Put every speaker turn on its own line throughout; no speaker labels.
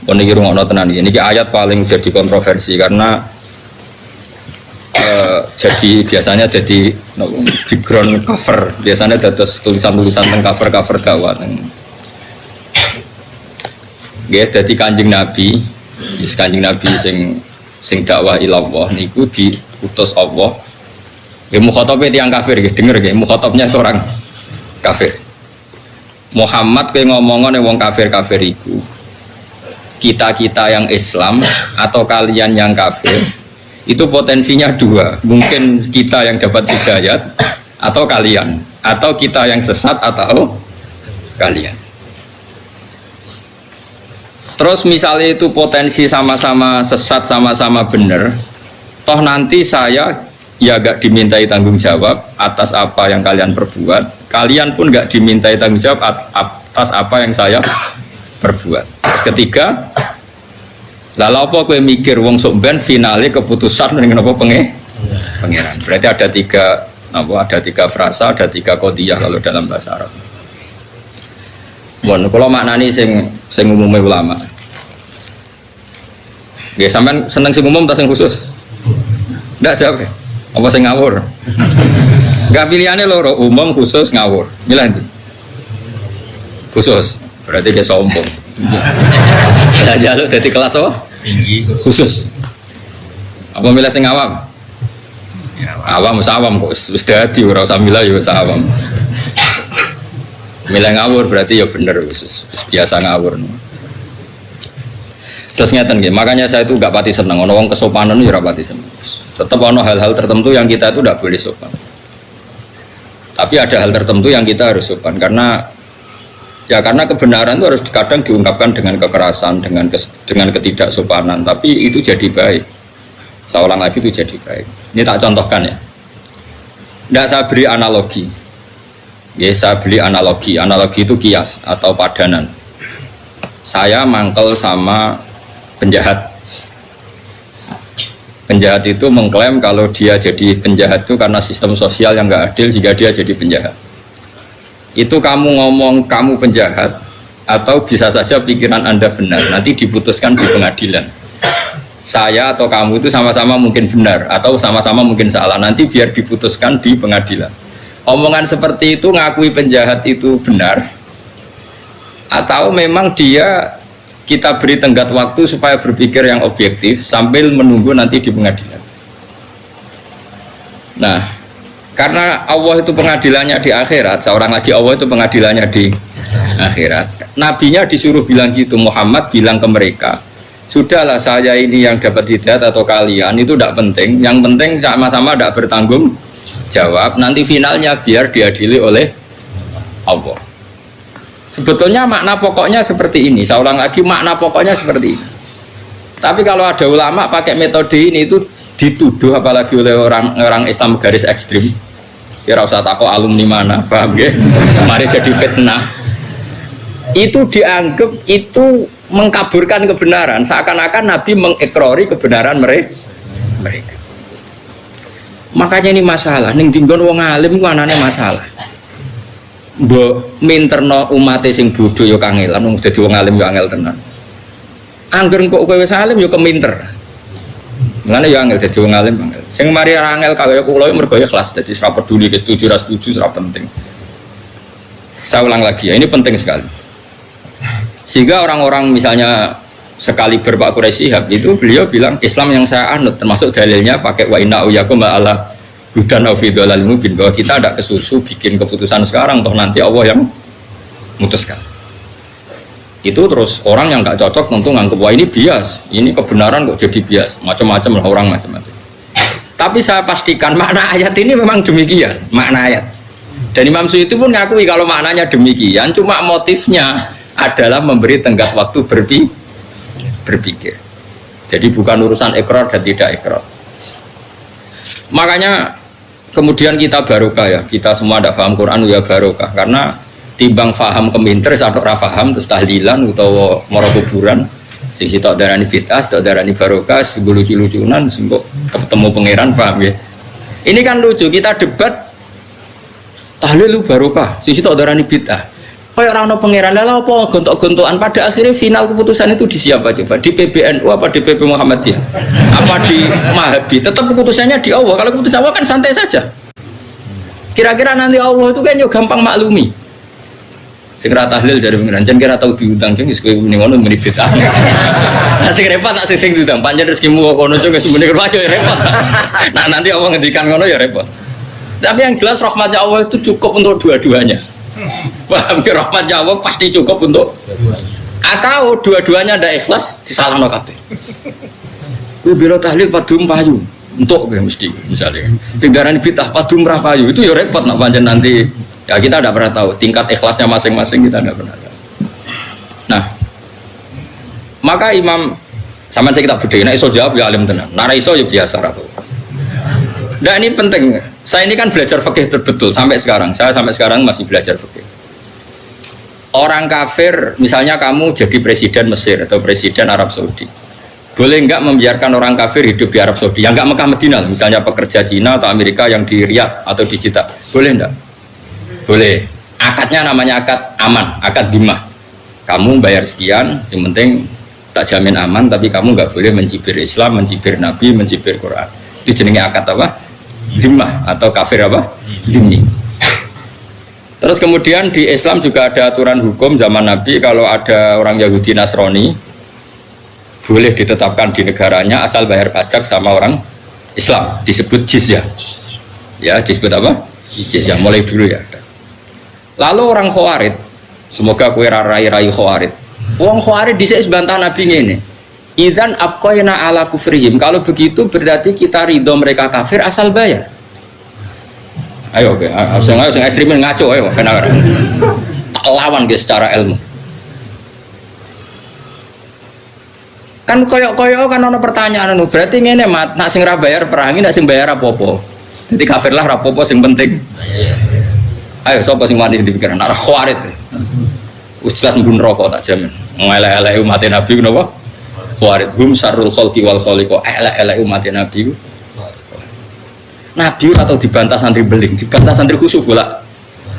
Niki rungokno tenan iki. Niki ayat paling jadi kontroversi karena jadi biasanya jadi background cover. Biasanya dados tulisan-tulisan teng cover-cover dakwah. Nggih, dadi Kanjeng Nabi, Kanjeng Nabi sing dakwah ilallah niku diutus Allah. Nggih mukhatabe tiyang kafir nggih, denger nggih, mukhatabnya itu orang kafir. Muhammad kowe ngomongane wong kafir-kafir iku. Kita-kita yang Islam atau kalian yang kafir itu potensinya dua, mungkin kita yang dapat hidayat atau kalian, atau kita yang sesat atau kalian. Terus misalnya itu potensi sama-sama sesat, sama-sama benar, toh nanti saya ya gak dimintai tanggung jawab atas apa yang kalian perbuat, kalian pun gak dimintai tanggung jawab atas apa yang saya perbuat. Terus ketiga, lalu apa gue mikir wong sok ben finale keputusan dengan apa pangeran. Berarti ada tiga frasa, ada tiga qodiyah kalau dalam bahasa Arab. Bon, kalau maknani sing umumnya ulama. Nggih, sampean seneng sing umum atau sing khusus? Ndak jawab. Apa sing ngawur? Enggak pilihane loro, umum khusus ngawur. Milih ndi? Khusus. Berarti dia sombong. Lah jaluk dadi kelas apa? Tinggi khusus. Apa milih sing awam? Ya, awam kok wis dadi ora usah milih ya wis awam. Milih ngawur berarti ya bener wis biasa ngawur. Terus ngeten nggih, makanya saya itu enggak pati seneng ana wong kesopanan ya ora pati seneng. Tetap ana hal-hal tertentu yang kita itu enggak boleh sopan. Tapi ada hal tertentu yang kita harus sopan karena kebenaran itu harus kadang diungkapkan dengan kekerasan, dengan ketidaksopanan, tapi itu jadi baik. Seorang lagi itu jadi baik. Ini tak contohkan ya. Tidak saya beri analogi. Ya, saya beli analogi. Analogi itu kias atau padanan. Saya mangkel sama penjahat. Penjahat itu mengklaim kalau dia jadi penjahat itu karena sistem sosial yang nggak adil sehingga dia jadi penjahat. Itu kamu ngomong kamu penjahat atau bisa saja pikiran Anda benar, nanti diputuskan di pengadilan. Saya atau kamu itu sama-sama mungkin benar atau sama-sama mungkin salah, nanti biar diputuskan di pengadilan. Omongan seperti itu ngakui penjahat itu benar atau memang dia kita beri tenggat waktu supaya berpikir yang objektif sambil menunggu nanti di pengadilan. Nah, karena Allah itu pengadilannya di akhirat, seorang lagi Allah itu pengadilannya di akhirat. Nabinya disuruh bilang gitu, Muhammad bilang ke mereka, sudahlah saya ini yang dapat hidayat atau kalian itu tidak penting, yang penting sama-sama tidak bertanggung jawab, nanti finalnya biar diadili oleh Allah. Sebetulnya makna pokoknya seperti ini, seorang lagi makna pokoknya seperti ini. Tapi kalau ada ulama pakai metode ini itu dituduh apalagi oleh orang Islam garis ekstrim. Kira usah takut alumni mana, paham ya? Mari jadi fitnah. Itu dianggap itu mengkaburkan kebenaran, seakan-akan Nabi mengekrori kebenaran mereka. Makanya ini masalah. Ning dinggon wong alim ku anane masalah. Mbok minterno umate sing bodho ya kangelan, wong dadi wong alim ya angel tenan. Angger kok kowe wis alim ya keminter. Mulane ya angel dadi wong alim angel. Sing mari angel kaya kula mergo ya kelas dadi ora peduli ke setuju ora setuju ora penting. Saya ulang lagi ya, ini penting sekali. Sehingga orang-orang misalnya sekali Pak Quraisy Shihab itu beliau bilang Islam yang saya anut termasuk dalilnya pakai wa inna uyakum ala hudan au fi dhalal mubin, bahwa kita tidak kesusu bikin keputusan sekarang toh nanti Allah yang memutuskan. Itu terus orang yang nggak cocok tentu nganggep wah ini bias, ini kebenaran kok jadi bias, macam-macam lah orang macam-macam. Tapi saya pastikan makna ayat ini memang demikian, makna ayat. Dan Imam Suyuti pun ngakui kalau maknanya demikian, cuma motifnya adalah memberi tenggat waktu berpikir. Jadi bukan urusan ikrar dan tidak ikrar. Makanya kemudian kita barokah ya, kita semua tidak paham Quran ya barokah, karena timbang faham keminter satu ora paham terus tahlilan utawa mara kuburan sing sitok darani bid'ah, sitok darani barokah, sing lucu-lucunan sing kok ketemu pangeran, paham ya. Ini kan lucu, kita debat tahlil lu barokah, sing sitok darani bid'ah. Kayak orang no pangeran lah apa gontok-gontokan, pada akhirnya final keputusan itu di siapa coba? Di PBNU apa di PP Muhammadiyah? Apa di Mahabi? Tetap keputusannya di Allah. Kalau keputusan Allah kan santai saja. Kira-kira nanti Allah itu kan yo gampang maklumi. Segera tahlil dari pengiran, jangan kira tahu diundang jeng, sekolah ini ngono menibet ah. Nasi repot tak sing diundang, panjang rezekimu kono juga sebenarnya kerja ya repot. Nah nanti Allah ngendikan ngono ya repot. Tapi yang jelas rahmatnya Allah itu cukup untuk dua-duanya. Paham ya, rahmatnya Allah pasti cukup untuk. Atau dua-duanya ada ikhlas disalahno kabeh. Kuwi biro tahlil padum payu, untuk mesti misalnya. Sing darani bid'ah padum ra payu itu ya repot nak panjang nanti. Ya kita tidak pernah tahu tingkat ikhlasnya masing-masing, kita tidak pernah tahu. Nah, maka Imam sama saya kita budaya, nah iso jawab ya alim tenan, nara iso ya biasa ratu. Nah ini penting. Saya ini kan belajar fikih terbetul sampai sekarang. Saya sampai sekarang masih belajar fikih. Orang kafir, misalnya kamu jadi presiden Mesir atau presiden Arab Saudi, boleh enggak membiarkan orang kafir hidup di Arab Saudi? Yang enggak Mekah Madinah, misalnya pekerja Cina atau Amerika yang di Riyadh atau di Jeddah, boleh enggak? Boleh. Akadnya namanya akad aman, akad dimah. Kamu bayar sekian, yang penting tak jamin aman, tapi kamu nggak boleh mencibir Islam, mencibir Nabi, mencibir Quran. Itu jenenge akad apa? Dimah atau kafir apa? Dimi. Terus kemudian di Islam juga ada aturan hukum zaman Nabi, kalau ada orang Yahudi Nasrani boleh ditetapkan di negaranya asal bayar pajak sama orang Islam, disebut jizyah. Ya, disebut apa? Jizyah. Mulai dulu ya. Lalu orang Khawarid, semoga kue rai-rai Khawarid. Wong Khawarid dhisik sebantah Nabi ngene. Idzan abqaina ala kufrihim. Kalau begitu berarti kita ridho mereka kafir asal bayar. Ayo oke, sing ekstremen ngaco ayo kena. Tak lawan guys secara ilmu. Kan koyok-koyok kan ono pertanyaan anu, berarti ngene mat, nak sing ra bayar perangi, nak sing bayar apa-apa. Jadi kafir lah ra apa-apa sing penting. Ayo sapa sing wani dipikiran arah Khawarid. Ustaz mbun rokok tak jamin. Ngelek-elek umat Nabi napa? Khawarid hum syarrul khalqi wal khaliqa. Elek-elek umat Nabi. Nabi atau dibantah santri beling, dibantah santri khusyuk bola.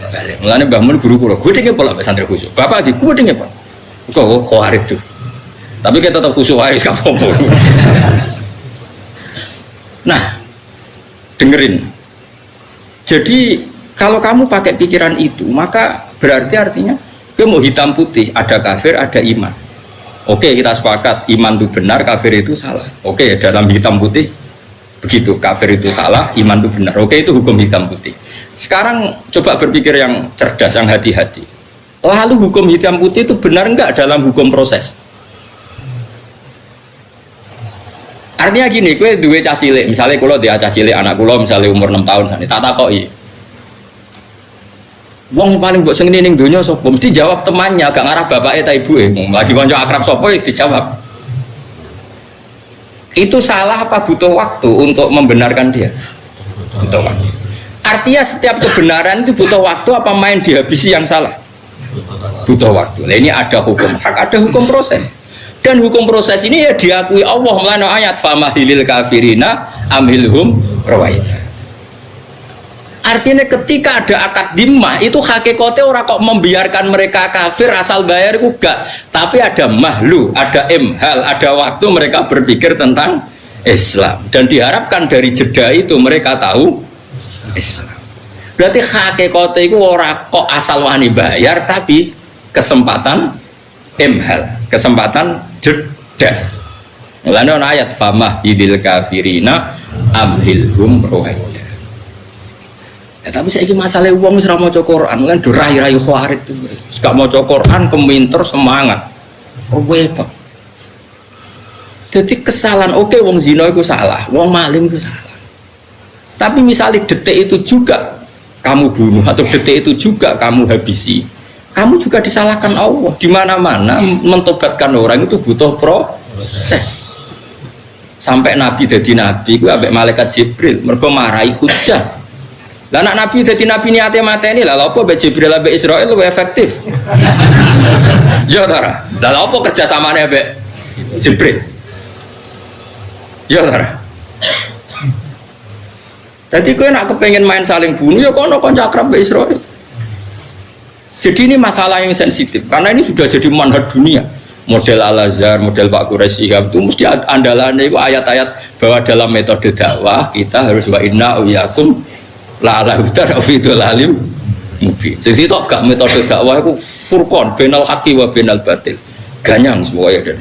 Balik. Mulane Mbah Mun guru kula, gudenge pola santri khusyuk. Bapak iki gudenge Pak. Kok Khawarid tuh. Tapi kita tetap khusyuk ae gak apa-apa. Nah, dengerin. Jadi kalau kamu pakai pikiran itu, maka berarti artinya kamu mau hitam putih, ada kafir, ada iman. Oke, kita sepakat iman itu benar, kafir itu salah. Oke, dalam hitam putih begitu, kafir itu salah, iman itu benar. Oke, itu hukum hitam putih. Sekarang coba berpikir yang cerdas, yang hati-hati. Lalu hukum hitam putih itu benar enggak dalam hukum proses? Artinya gini, kue duwe cah cilik, misalnya kalau dia cah cilik, anak kulo misalnya umur 6 tahun, tak takoki. Wong paling mbok seneng ning donya sapa? Mesti jawab temannya, gak ngarah bapake ta ibuke. Lagi kanca akrab sapa dijawab. Itu salah apa butuh waktu untuk membenarkan dia? Butuh waktu. Artinya setiap kebenaran itu butuh waktu apa main dihabisi yang salah? Butuh waktu. Nah, ini ada hukum hak, ada hukum proses. Dan hukum proses ini ya diakui Allah melalui ayat famahilil kafirina amhilhum rawaita. Artinya ketika ada akad dimah itu hakikatnya orang kok membiarkan mereka kafir asal bayar juga, tapi ada mahlu, ada imhal, ada waktu mereka berpikir tentang Islam dan diharapkan dari jeda itu mereka tahu Islam. Berarti hakikatnya itu orang kok asal wani bayar, tapi kesempatan imhal, kesempatan jeda. Mulanya ayat famahilil kafirina amhilhum rawaita. Ya, tapi saya ini masalah uang serah mau Quran kan durai-rai Khawarid itu gak mau Quran keminter semangat pak. Jadi kesalahan oke, wong zina itu salah, wong maling itu salah, tapi misalnya detik itu juga kamu bunuh atau detik itu juga kamu habisi, kamu juga disalahkan Allah. Di mana-mana mentobatkan orang itu butuh proses. Sampai Nabi jadi Nabi itu ambek malaikat Jibril mereka marahi hujah. Lah anak Nabi dadi nabi niate mateni lah apa mbek Jibril mbek Israil luwih efektif. Ya ta. Lah apa kerjasamane mbek Jibril? Ya ta. Dadi kowe nak kepengin main saling bunuh ya kono kanca akrab mbek Israil. Jadi ini masalah yang sensitif karena ini sudah jadi manhaj dunia. Model Al-Azhar, model Pak Quraisy Shihab itu mesti andalannya itu ayat-ayat bahwa dalam metode dakwah kita harus wa inna uyakum la ala hudan fi dhalalim mubin. Jadi itu gak metode dakwah itu furqan bainal haqqi wa bainal batil. Ganyang semuanya dan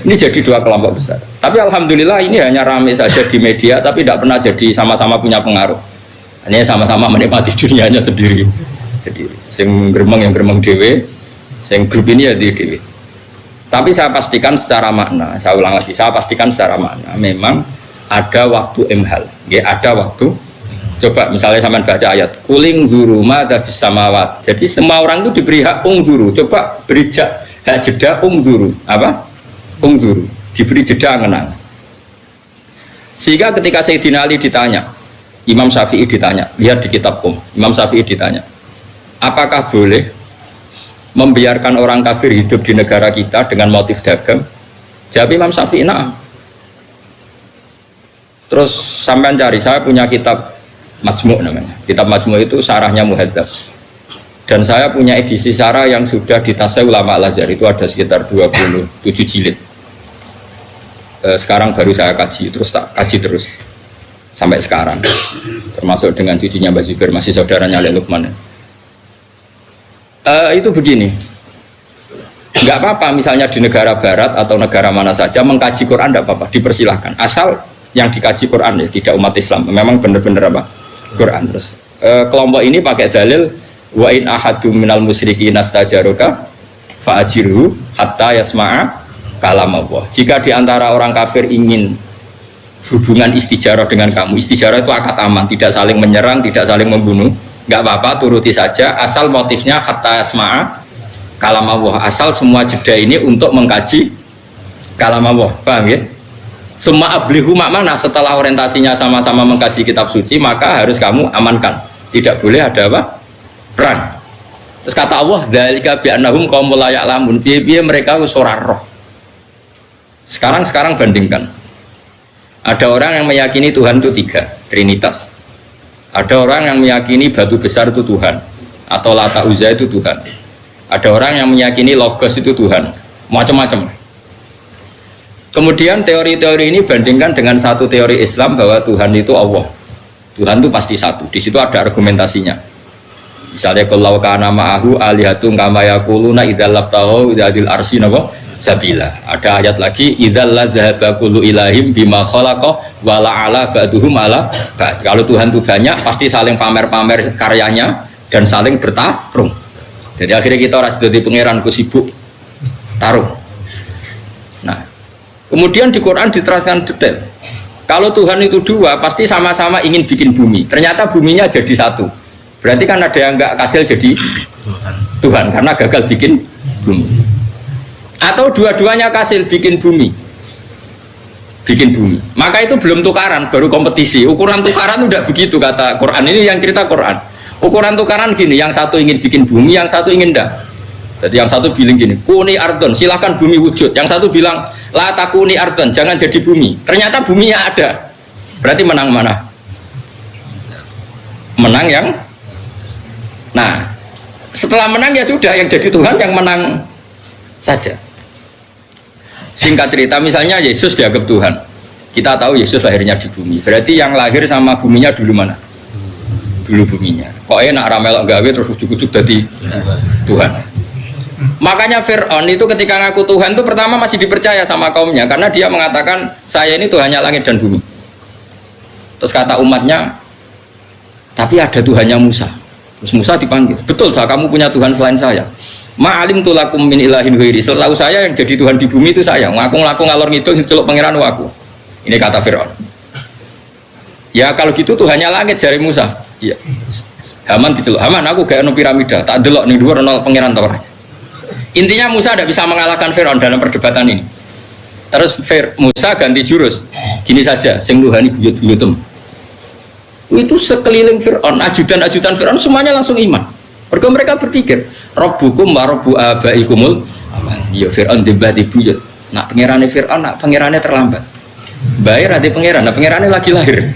ini jadi dua kelompok besar. Tapi alhamdulillah ini hanya ramai saja di media tapi tidak pernah jadi sama-sama punya pengaruh. Hanya sama-sama menikmati dunianya sendiri. Sing gremeng yang gremeng dhewe, sing grup ini ya di dhewe. Tapi saya pastikan secara makna, saya ulang lagi, saya pastikan secara makna memang ada waktu imhal, ya ada waktu. Coba misalnya sampean baca ayat kuling zuru madza fis samawat. Jadi semua orang itu diberi hak ungzuru. Coba beri hak jeda ungzuru. Apa? Ungzuru. Diberi jeda ngenang. Sehingga ketika Sayyidina Ali ditanya, Imam Syafi'i ditanya, lihat di kitab Imam Syafi'i ditanya, apakah boleh membiarkan orang kafir hidup di negara kita dengan motif dagang? Jawab Imam Syafi'i, na'am. Terus sampean cari, saya punya kitab Majmu' namanya. Kitab Majmu' itu sarahnya Muhadzab. Dan saya punya edisi sarah yang sudah ditasai ulama Al-Azhar, itu ada sekitar 27 jilid. Sekarang baru saya kaji, terus tak kaji terus sampai sekarang. Termasuk dengan cucunya Mbak Zubair, masih saudaranya Ali Lukman. Itu begini, nggak apa-apa misalnya di negara barat atau negara mana saja mengkaji Quran, nggak apa-apa, dipersilahkan asal yang dikaji Quran ya tidak umat Islam, memang benar-benar apa Quran. Terus kelompok ini pakai dalil wa in ahadum minal musyrikin nastajaruka fa'ajirhu hatta yasma'a kalam Allah. Jika diantara orang kafir ingin hubungan istijarah dengan kamu, istijarah itu akad aman, tidak saling menyerang, tidak saling membunuh, nggak apa-apa, turuti saja asal motifnya hatta yasma'a kalam Allah, asal semua jeda ini untuk mengkaji kalam Allah, paham ya? Semua ablihu makmana, setelah orientasinya sama-sama mengkaji kitab suci, maka harus kamu amankan, tidak boleh ada apa? Perang. Terus kata Allah, dzalika bi annahum qaumul la ya'lamun, piye-piye mereka wis ora roh. Sekarang bandingkan. Ada orang yang meyakini Tuhan itu 3, Trinitas. Ada orang yang meyakini batu besar itu Tuhan, atau Lata Uzza itu Tuhan. Ada orang yang meyakini Logos itu Tuhan, macam-macam. Kemudian teori-teori ini bandingkan dengan satu teori Islam bahwa Tuhan itu Allah. Tuhan itu pasti satu. Di situ ada argumentasinya. Misalnya kalau kana ma'ahu alihatun kama yaquluna idzal labtahu idzal arsy napa sabila. Ada ayat lagi idzal ladzahaba kullu ilahim bima khalaqa wa la'ala ba'duhum ala ba'd. Kalau Tuhan itu banyak pasti saling pamer-pamer karyanya dan saling bertarung. Jadi akhirnya kita ora dadi pangeran ku sibuk tarung. Nah, kemudian di Quran diterangkan detail. Kalau Tuhan itu 2, pasti sama-sama ingin bikin bumi. Ternyata buminya jadi satu. Berarti kan ada yang nggak kasil jadi Tuhan karena gagal bikin bumi. Atau dua-duanya kasil bikin bumi. Bikin bumi. Maka itu belum tukaran, baru kompetisi. Ukuran tukaran udah begitu kata Quran. Ini yang cerita Quran. Ukuran tukaran gini, yang satu ingin bikin bumi, yang satu ingin enggak. Jadi yang satu bilang gini, kuni ardon, silahkan bumi wujud. Yang satu bilang, la takuni ardon, jangan jadi bumi. Ternyata buminya ada. Berarti menang mana? Menang yang. Nah, setelah menang ya sudah, yang jadi Tuhan yang menang saja. Singkat cerita, misalnya Yesus dianggap Tuhan. Kita tahu Yesus lahirnya di bumi. Berarti yang lahir sama buminya dulu mana? Dulu buminya. Kok enak ramelok gawe terus ujuk-ujuk jadi Tuhan. Makanya Fir'aun itu ketika ngaku Tuhan itu pertama masih dipercaya sama kaumnya karena dia mengatakan saya ini Tuhannya langit dan bumi. Terus kata umatnya, tapi ada Tuhannya Musa. Terus Musa dipanggil, betul saya kamu punya Tuhan selain saya. Ma'alim tulakum min ilahin ghairi. Setahu saya yang jadi Tuhan di bumi itu saya. Ngaku-ngaku ngalor ngidul celuk pangeran aku. Ini kata Fir'aun. Ya kalau gitu Tuhannya langit jari Musa. Iya. Haman diceluk. Haman aku gak ono piramida, tak delok ning dhuwur ono pangeran ta ora. Intinya Musa tidak bisa mengalahkan Fir'aun dalam perdebatan ini. Terus Musa ganti jurus. Gini saja, sing nuhani buyut-buyutem. Itu sekeliling Fir'aun, ajudan-ajudan Fir'aun semuanya langsung iman. Mereka berpikir, Rabbukum wa Rabbu abaikumul. Ya Fir'aun dibah di buyut. Nak pangerane Fir'aun, nak pangerane terlambat. Bayar ada pangeran, nah pangerannya lagi lahir.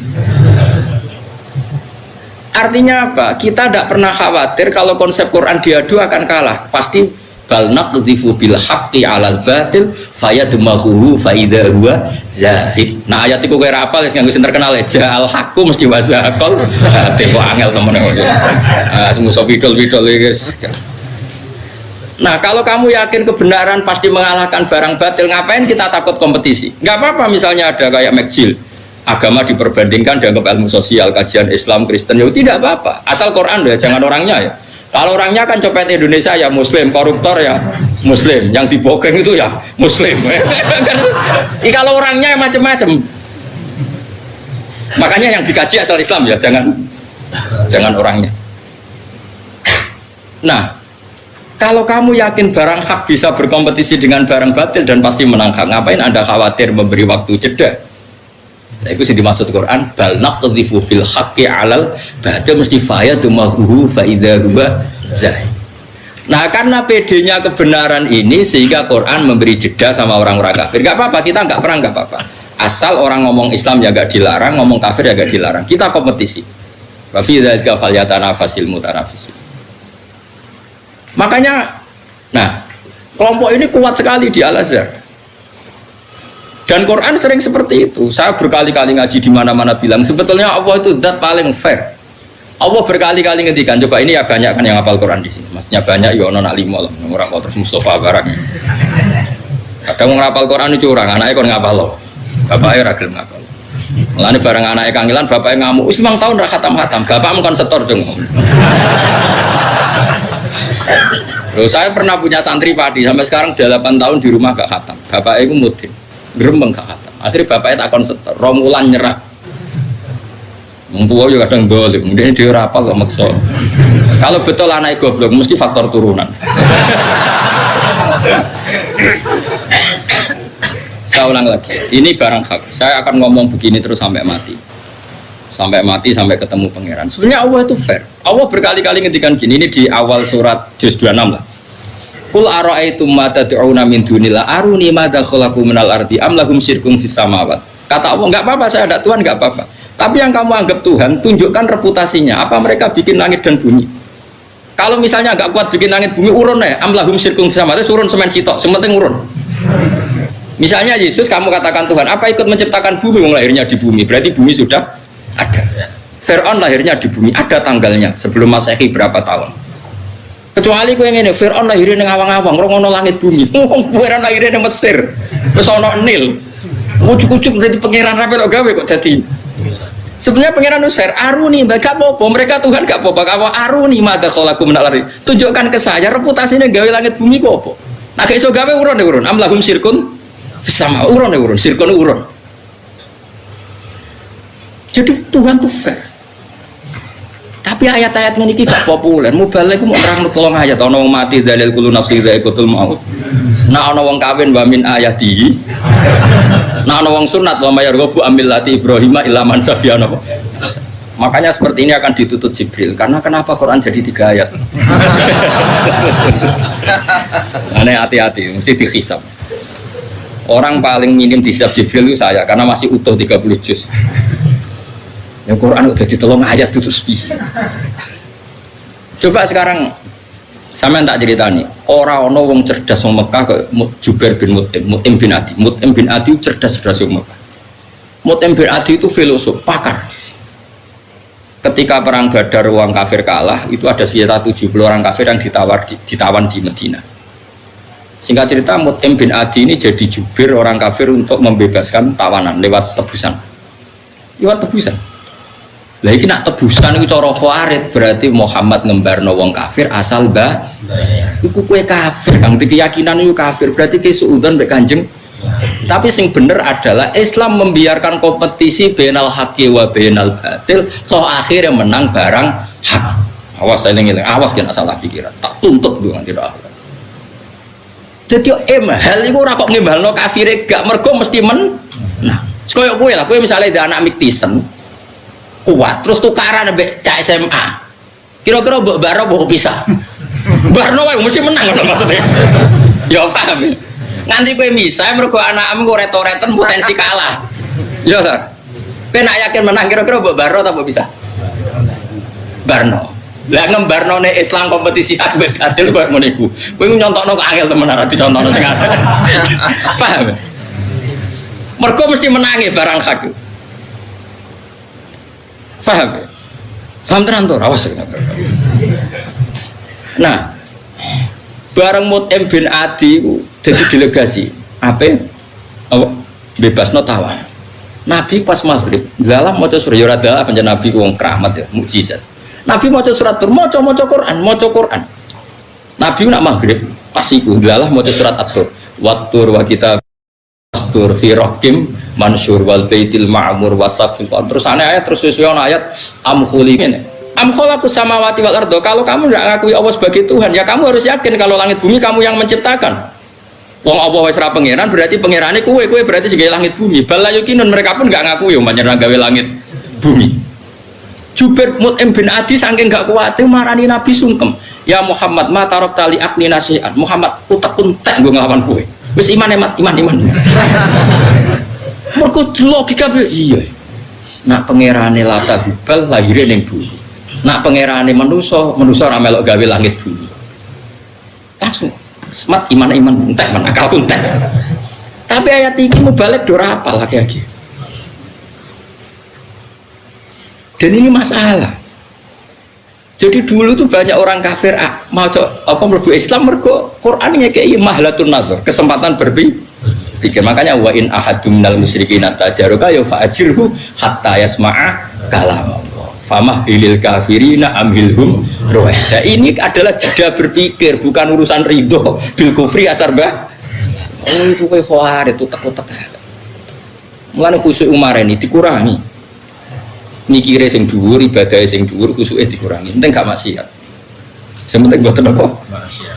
Artinya apa? Kita tidak pernah khawatir kalau konsep Quran diadu akan kalah. Pasti bal naqdhifu bil haqqi 'alal batil fayadmaghuhu fa idza huwa zahid. Nah ayat iku kowe ora apal wis nganggo sing terkenal ja al haqqu mesti wasaqal batil kok angel temen kok. Ah semuso pidol-pidol guys. Nah kalau kamu yakin kebenaran pasti mengalahkan barang batil, ngapain kita takut kompetisi? Nggak apa-apa misalnya ada kayak McGill, agama diperbandingkan dianggap ilmu sosial, kajian Islam, Kristen, ya tidak apa-apa, asal Quran ya, jangan orangnya ya. Kalau orangnya kan copet Indonesia ya Muslim, koruptor ya Muslim, yang dibokeng itu ya Muslim. Kalau orangnya macam-macam, makanya yang dikaji asal Islam ya, jangan orangnya. Nah kalau kamu yakin barang hak bisa berkompetisi dengan barang batil dan pasti menang hak, ngapain Anda khawatir memberi waktu jeda? Nah, itu sih dimaksud Quran, bal naqdhifu bil haqqi 'alal batil mesti fayadmaghuhu fa idza huwa zahid. Nah, karena PD-nya kebenaran ini sehingga Quran memberi jeda sama orang-orang kafir. Enggak apa-apa, kita enggak perang, enggak apa-apa. Asal orang ngomong Islam ya enggak dilarang, ngomong kafir ya enggak dilarang. Kita kompetisi. Wa fi dzalika falyatanafasil mutanafisun. Makanya, nah kelompok ini kuat sekali di Al-Azhar. Dan Quran sering seperti itu. Saya berkali-kali ngaji di mana-mana bilang sebetulnya Allah itu zat paling fair. Allah berkali-kali ngendikan, coba ini ya banyak kan yang hafal Quran di sini. Maksudnya banyak ya ono nak limo lah, ora kok terus Mustafa barang. Kadang wong hafal Quran itu curang, anake kon ngapal loh. Bapaknya ora gelem ngapal. Mulane bareng anake kangilan bapaknya ngamuk, wis 5 tahun ra khatam-khatam. Bapakmu kon setor dong. Loh, saya pernah punya santri padi sampai sekarang 8 tahun di rumah gak khatam. Bapaknya itu mudin, gerembeng gak khatam. Akhirnya bapaknya takon setor, romulan nyerah. Mumpuwa juga kadang boleh, kemudian dia rapal kok maksa. Kalau betul anak goblok, mesti faktor turunan. Saya ulang lagi, ini barang hak. Saya akan ngomong begini terus sampai mati. Sampai ketemu pangeran. Sebenarnya Allah itu fair. Allah berkali-kali ngendikan gini, ini di awal surat Juz 26 lah. Qul ara'aytum ma tad'una min dunillah aruni madza khalaqu minal ardi am lahum syirkun fis samawat. Kata Allah, enggak apa-apa saya ada Tuhan, enggak apa-apa. Tapi yang kamu anggap Tuhan, tunjukkan reputasinya. Apa mereka bikin langit dan bumi? Kalau misalnya enggak kuat bikin langit bumi, urun ya. Am lahum syirkun fis samawat, urun semen sitok, sementing urun. Misalnya Yesus kamu katakan Tuhan, apa ikut menciptakan bumi, wong lahirnya di bumi, berarti bumi sudah ada. Fir'aun lahirnya di bumi, ada tanggalnya sebelum Masehi berapa tahun. Kecuali kowe ngene, Fir'aun lahirnya ning awang-awang, ora ono langit bumi. Fir'aun lahirnya ning Mesir. Wis ono Nil. Ujuk-ujuk dadi pangeran rapi kok gawe kok dadi. Sebenarnya pangeran wis fair, aruni gak apa-apa, mereka Tuhan gak apa-apa. Kamu aruni madza khalaqu minal ardi. Tunjukkan ke saya reputasinya gawe langit bumi kok apa. Nah gak iso gawe urun. Am lahum syirkun sama urun. Syirkun urun. Jadi Tuhan itu fair. Tapi ayat-ayat ini tidak populer. Mubalek mau nerang tolong ayat. Ono wong mati dalil kulo nafsi dha'iqatul maut. Nah ono wong kawin wa min ayati. Nah ono wong sunat wa mayarghabu amillati Ibrahim illa man safiya. Makanya seperti ini akan ditutup Jibril. Karena kenapa Quran jadi 3 ayat? Aneh hati-hati, mesti dihisab. Orang paling minim dihisab Jibril itu saya karena masih utuh 30 juz. Yang Quran udah ditolong ayat itu sepi. Coba sekarang sampean tak ceritani, orang ono wong cerdas wong Mekah ke Jubair bin Mut'im bin Adi. Mut'im bin Adi cerdas wong Mekah. Mut'im bin Adi itu filosof, pakar. Ketika perang Badar orang kafir kalah, itu ada sekitar 70 orang kafir yang ditawan di Medina. Singkat cerita, Mut'im bin Adi ini jadi jubir orang kafir untuk membebaskan tawanan lewat tebusan. Lah iki nak tebusan iku cara Khawarij berarti Muhammad ngembarno wong kafir asal iku kowe kafir kang keyakinan iku kafir berarti ki suudzon mbek Kanjeng. Tapi sing bener adalah Islam membiarkan kompetisi bainal haqqi wa bainal batil, toh akhirnya menang barang hak. Awas eling-eling, awas kena salah pikiran. Tak tuntut dulu nanti dah. Jadi hal iku ora kok ngembalno kafire gak mergo mesti men. Nah, koyo kowe lah, kowe misale ada anak Miktisen kuat terus tukaran ambek cak SMA. Kira-kira mbok baro mbok pisah. Barno wae mesti menang ngono maksudnya. Ya paham. Nanti kowe misah mergo anakmu kok reto-reten potensi kalah. Ya ta. Kowe nak yakin menang kira-kira mbok baro ta mbok pisah? Barno. Lah ngembarnone Islam kompetisi adil adil koyo ngono iku. Kowe nyontokno kok angel temen ora dicontohno sing ada. Paham? Mergo mesti menangi barang hak. Paham? Paham tenan to? Awas. Nah, bareng Mut'im bin Adi ku dadi delegasi. Apa? Bebasno tawan. Nabi pas maghrib, dalam maca surah ya ora dalah panjen Nabi ku wong keramat ya, mukjizat. Nabi maca surat Tur, maca Quran. Nabi nak maghrib pas iku dalah maca surat At-Tur. Wat-Tur wa kitab Astur fi raqim mansur wal baitil ma'mur wasafil. Terus ayat terus sesuai ayat am khuliqin. Am khalaqus samawati wal ardo. Kalau kamu enggak ngakui Allah sebagai Tuhan, ya kamu harus yakin kalau langit bumi kamu yang menciptakan. Wong apa wis ra pangeran berarti pangerane kowe berarti sing langit bumi. Bal yakinun mereka pun enggak ngaku ya panjenengan gawe langit bumi. Jubair Mut'im bin Adi saking gak kuat marani Nabi sungkem. Ya Muhammad ma tarok tali akni nasihat. Muhammad utek-untek gue ngelawan kowe. Wis iman. Mergo logika iya. Nak pangerane Lata Hubal lahire ning bumi. Nak pangerane manusa ora melok gawe langit bumi. Langsung semat iman entek men akalku entek. Tapi ayat iki mubalik do ora apal lagi. Dan ini masalah. Jadi dulu tuh banyak orang kafir mau mlebu Islam mergo Quran ngekeki mahlatun nazar, kesempatan berpikir. Makanya wa in ahadum minal musyrikin astajaruka ya fa'ajirhu hatta yasma'a kalam Allah. Famahilil kafirina amhilhum ruwaida. Ini adalah jeda berpikir, bukan urusan ridho bil kufri asar bah. Oh itu kowe khawar itu tek-tek. Mulane khusyuk Umar ini dikurangi. Mikire sing dhuwur, ibadahe sing dhuwur, kusuke dikurangi. Penting gak maksiat. Sing penting mboten apa?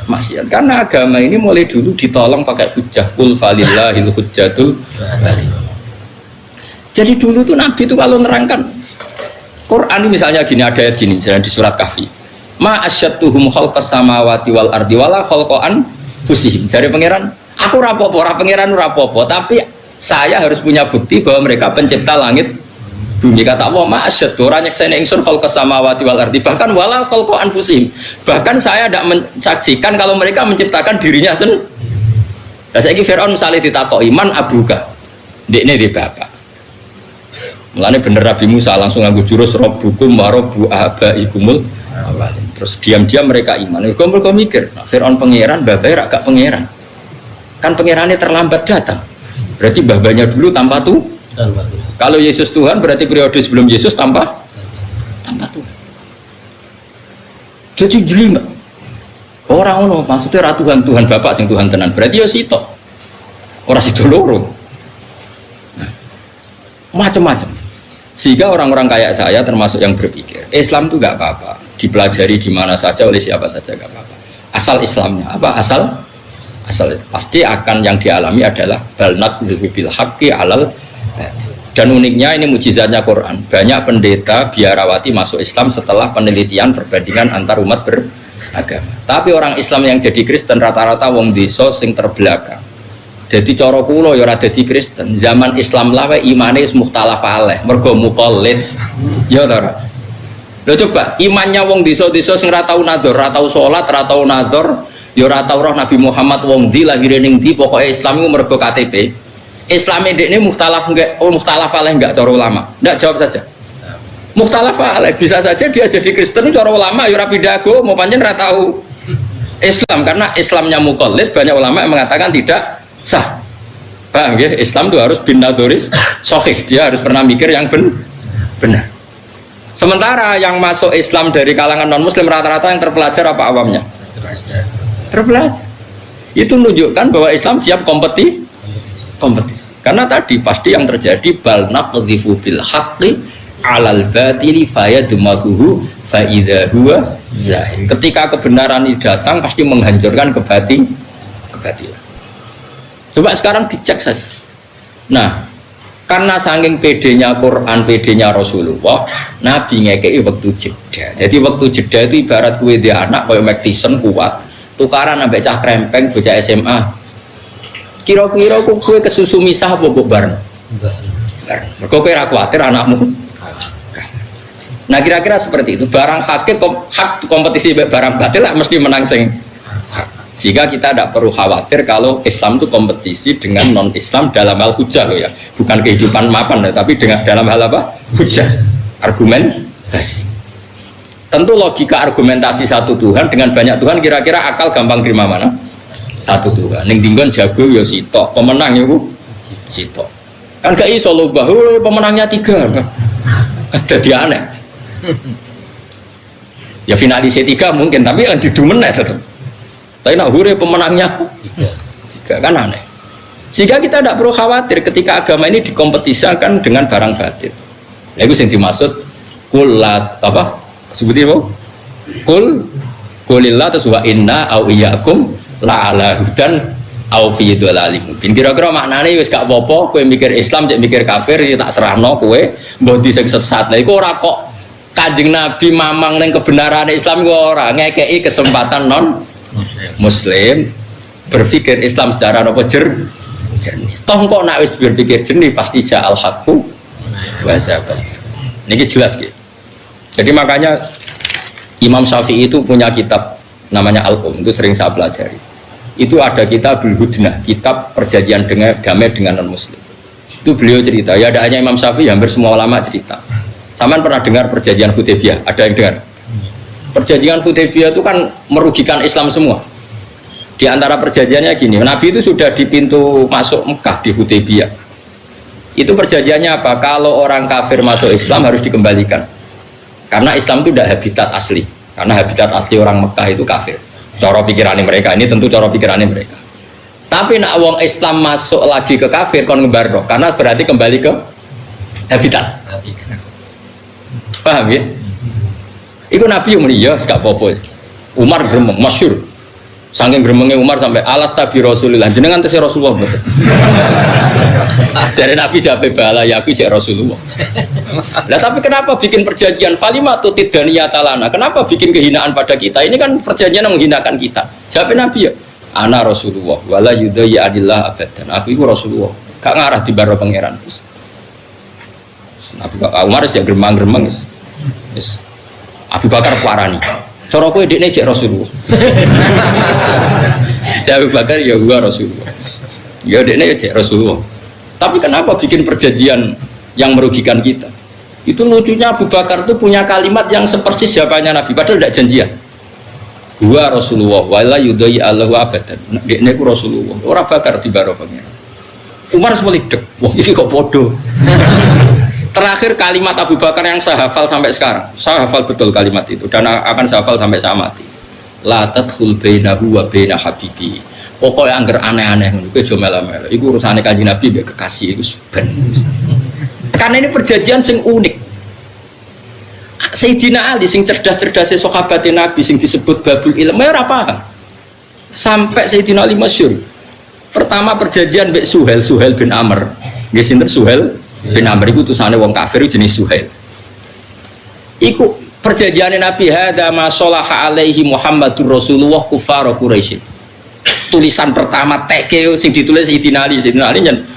Maksiat. Karena agama ini mulai dulu ditolong pakai hujjah. Qul falillahil hujjatul baligh. Jadi dulu tuh Nabi itu kalau nerangkan Quran ini misalnya gini, ada ayat gini misalnya di surat Kahfi. Ma asyattuhum khalqas samawati wal ardi wala khalqan fusihim. Jadi pangeran, aku rapopo, pangeran rapopo, tapi saya harus punya bukti bahwa mereka pencipta langit bumi. Kata Allah ma asyaddu ora nyekseni ingsun khalqas samawati wal ardi, bahkan wala khalqan fusihim. Bahkan saya tidak mensaksikan kalau mereka menciptakan dirinya sendiri. Lah saiki Firaun misalnya ditakoki man abuka. Ndekne di bapak. Mulane bener Nabi Musa langsung nganggo jurus rabbukum wa rabbu abaikumul awalin. Terus diam-diam mereka iman. Mereka mikir, nah, Firaun pangeran, babai rak gak pangeran. Kan pangerannya terlambat datang. Berarti babanya dulu tanpa tuh. Kalau Yesus Tuhan berarti periode sebelum Yesus tanpa Tuhan. Jadi jelimet. Orang ono maksudnya Tuhan Bapak sing Tuhan tenan. Berarti ya sitok. Orang situ loro. Nah, macam-macam. Sehingga orang-orang kayak saya termasuk yang berpikir Islam itu gak apa-apa, dipelajari di mana saja oleh siapa saja gak apa-apa. Asal Islamnya apa? Asal itu pasti akan yang dialami adalah balnat bil haqqi alal. Dan uniknya ini mujizatnya Quran. Banyak pendeta biarawati masuk Islam setelah penelitian perbandingan antar umat beragama. Tapi orang Islam yang jadi Kristen rata-rata wong desa sing terbelakang. Jadi cara kula ya ora dadi Kristen. Zaman Islam lah wae imane wis mukhtalaf alaih, mergo muqallid. Ya ta ora? Lho coba imannya wong desa-desa sing ora tau nador, ora tau salat, ora tau nador, ya ora tau roh Nabi Muhammad wong ndi lahire ning ndi, pokoke Islam iku mergo KTP. Islam ini mukhtalaf enggak? Oh mukhtalaf alaih enggak cara ulama? Enggak, jawab saja. Mukhtalaf alaih bisa saja dia jadi Kristen cara ulama ya ora pindah agama, pancen ora tahu Islam karena Islamnya muqallid. Banyak ulama yang mengatakan tidak sah. Paham ya? Islam itu harus bin nadoris sahih, dia harus pernah mikir yang benar. Sementara yang masuk Islam dari kalangan non muslim rata-rata yang terpelajar apa awamnya? Terpelajar. Itu menunjukkan bahwa Islam siap kompetisi. Karena tadi pasti yang terjadi bal naqdhifu bil haqqi 'alal batili fayadmaghuhu fa idza huwa zahir. Ketika kebenaran ini datang pasti menghancurkan kebatilan. Coba sekarang dicek saja. Nah, karena saking pedenya Quran, pedenya Rasulullah, Nabi ngekei waktu jeda. Jadi waktu jeda itu ibarat kue dia anak kayak Mike Tyson kuat, tukaran sampai cah krempeng bocah SMA. Kira-kira kue kesusu misah apa bareng? Mergo kowe ra kuwatir anakmu. Nah kira-kira seperti itu. Barang hak kompetisi barang batil lah mesti menang sing hak. Sehingga kita tidak perlu khawatir kalau Islam itu kompetisi dengan non Islam dalam hal hujah loh ya, bukan kehidupan mapan tapi dengan dalam hal apa? Hujah, argumentasi. Tentu logika argumentasi satu Tuhan dengan banyak Tuhan kira-kira akal gampang terima mana? Satu Tuhan. Ning dinggon jago ya sitok, pemenang ya Bu sitok. Kan gak iso lho bahwa pemenangnya 3. Kan jadi aneh. Ya finalis 3 mungkin tapi kan didumeneh tetep. Tapi nak hure pemenangnya 3 kan aneh. Sehingga kita tidak perlu khawatir ketika agama ini dikompetisikan dengan barang batil. Nah, itu yang dimaksud kulat apa? Seperti apa? Kulillah terus wa inna au iyyakum la ala hudan au fi dhalalin mubin. Kira-kira maknane wis gak apa-apa kowe mikir Islam cek mikir kafir ya tak serahno kowe mbok di sing sesat. Lah iku ora kok Kanjeng Nabi mamang ning kebenaran Islam iku ora ngekeki kesempatan non muslim berpikir Islam secara apa jernih. Toh kok nak wis berpikir jernih pasti ja'al haqqu wa zaqa. Niki jelas gitu. Jadi makanya Imam Syafi'i itu punya kitab namanya Al-Um, itu sering saya pelajari. Itu ada kitabul hudnah, kitab perjanjian damai dengan non-muslim. Itu beliau cerita, ya ada hanya Imam Syafi'i, hampir semua ulama cerita. Saman pernah dengar perjanjian Hudaybiyah? Ada yang dengar? Perjanjian Hudaybiyah itu kan merugikan Islam semua. Di antara perjanjiannya gini, Nabi itu sudah di pintu masuk Mekah di Hudaybiyah. Itu perjanjiannya apa? Kalau orang kafir masuk Islam harus dikembalikan. Karena Islam itu tidak habitat asli. Karena habitat asli orang Mekah itu kafir. Cara pikirannya mereka, ini tentu cara pikirannya mereka. Tapi nak wong Islam masuk lagi ke kafir kon ngebarno, karena berarti kembali ke habitat. Paham ya? Itu Nabi yang mulia, gak apa-apa. Umar gremeng, masyhur. Saking gremengnya Umar sampai alas tabi Rasulullah. Jenengan tesih Rasulullah betul. Jadi Nabi jawab bala ya aku cek Rasulullah. Nah tapi kenapa bikin perjanjian falimatu tidaniyatalana? Kenapa bikin kehinaan pada kita? Ini kan perjanjian yang menghinakan kita. Jawab Nabi ya, ana Rasulullah wala yudai adillah abadan. Aku itu Rasulullah. Gak ngarah di baro pangeran. Nabi Umar ya gremang-gremeng. Yes. Abu Bakar kuarani. Cara kowe dekne cek Rasulullah. Abu Bakar ya gua Rasulullah. Ya dekne cek Rasulullah. Tapi kenapa bikin perjanjian yang merugikan kita? Itu lucunya Abu Bakar itu punya kalimat yang sepersis jawabannya Nabi, padahal tidak janjian. Gua Rasulullah, wala yudai Allahu abadan. Dekne ku Rasulullah. Ora bakar di baro pangeran. Umar semelik, wah ini kok bodoh. Terakhir kalimat Abu Bakar yang saya hafal sampai sekarang, saya hafal betul kalimat itu dan akan saya hafal sampai saya mati. La tadkhul bainahu wa baina habibi. Pokoknya angger aneh-aneh ngono kuwi aja mela-mela. Iku urusane Kanjeng Nabi mbek kekasih iku ben. Karena ini perjanjian sing unik. Sayyidina Ali sing cerdas-cerdasé sahabat Nabi sing disebut babul ilm ora paham. Sampai Sayyidina Ali masyhur. Pertama perjanjian mbek Suhail bin Amr. Nggih sinten Suhail bin Amr iku utusane wong kafir jenis Suhail. Iku perjanjian Nabi hadza ma shalaha alaihi Muhammadur Rasulullah kufar Quraisy. Tulisan pertama teke sing ditulis Sayyidina Ali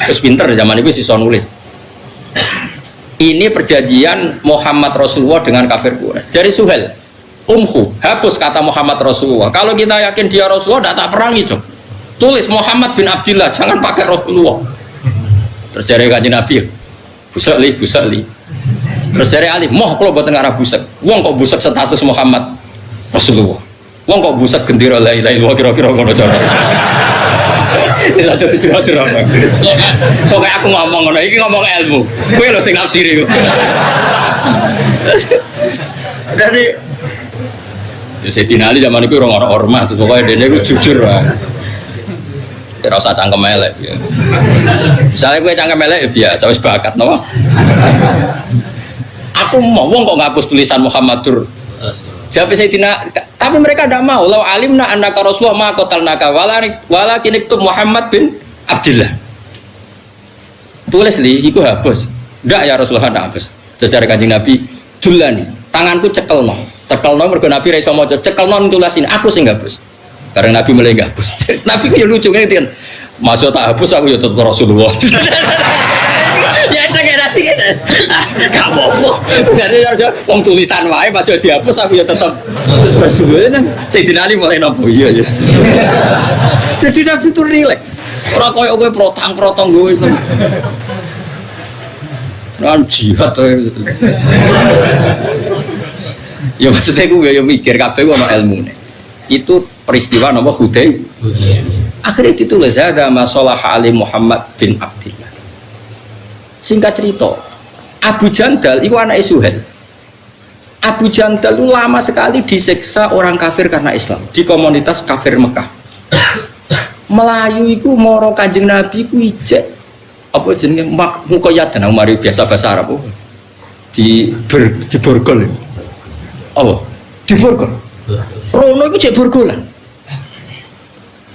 wis pinter zaman itu iso nulis. Ini perjanjian Muhammad Rasulullah dengan kafir Quraisy. Dari Suhail, hapus kata Muhammad Rasulullah. Kalau kita yakin dia Rasulullah, tak perangi coba. Tulis Muhammad bin Abdullah, jangan pakai Rasulullah. Terus dari Kanjeng Nabi, busek li. Terus dari Ali, moh kalau buat ngarah busek. Wong kok busek status Muhammad Rasulullah. Wong kok busek gendera la ilaha illallah kira-kira ngono cara. Wis aja dicerah-cerah. Sok aku ngomong ngono iki ngomong ilmu. Kowe lho sing nafsiri. Dadi ya Sayyidina Ali zaman iku ora ormas, pokoke dene iku jujur wae. Ora usah cangkem elek ya. Misale kowe cangkem elek ya biasa wis bakat napa. Aku mau wong kok ngapus tulisan Muhammadur. Jawab Sayyidina, tapi mereka tidak mau. Lau alimna annaka Rasulullah ma qatalnaka walakin iktub Muhammad bin Abdullah. Tulis li, iku hapus. Enggak ya Rasulullah ndak hapus. Secara Kanjeng Nabi, dulani, tanganku cekelno. Cekelno mergo Nabi ra iso maca, cekelno tulis ini aku sing hapus. Karena Nabi mulai hapus. Nabi ku yo lucu ngene kan. Masuk tak hapus aku yo tetep Rasulullah. Ya ada kira Gak apa-apa. Jadi wong tulisan wae pas dihapus aku ya tetep Rasulullah nang Sayyidina Ali mulai nopo iya ya. Jadi Nabi itu rileks. Ora koyo kowe protang-protong gue Islam. Kan jihad to. Ya maksudnya gue ya mikir kabeh ono ilmune. Itu peristiwa napa Hudaybiyah. Akhirnya ditulis ada masalah Ali Muhammad bin Abdillah. Singkat cerita, Abu Jandal itu anak Suhail. Abu Jandal itu lama sekali disiksa orang kafir karena Islam di komunitas kafir Mekah. Melayu itu moro Kanjeng Nabi ku ijek apa jenenge mukoyat dan mari biasa bahasa Arab di borgol. Apa? Di borgol. Rono itu cek borgolan.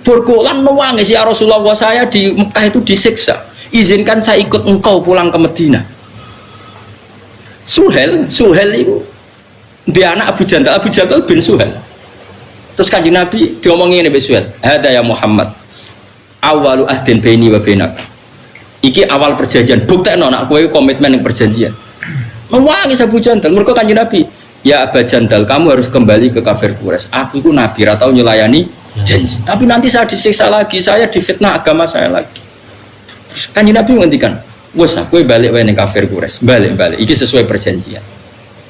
Borgolan nangis ya Rasulullah, saya di Mekah itu disiksa. Izinkan saya ikut engkau pulang ke Medina. Suhail itu dia anak Abu Jandal bin Suhail. Terus Kanjeng Nabi diomongin Nabi Suhail, "Hada ya Muhammad, awalu ahdin baini wa bainak." Iki awal perjanjian, buktekno nak kowe komitmen yang perjanjian. Nangis Abu Jandal, mergo Kanjeng Nabi, "Ya Abu Jandal, kamu harus kembali ke kafir Quraisy. Aku itu nabi, ra tau nyelayani janji. Tapi nanti saya disiksa lagi, saya difitnah agama saya lagi." Kanjeng Nabi menghentikan, wes kowe balik wae ning kafir Quraisy, balik. Iki sesuai perjanjian.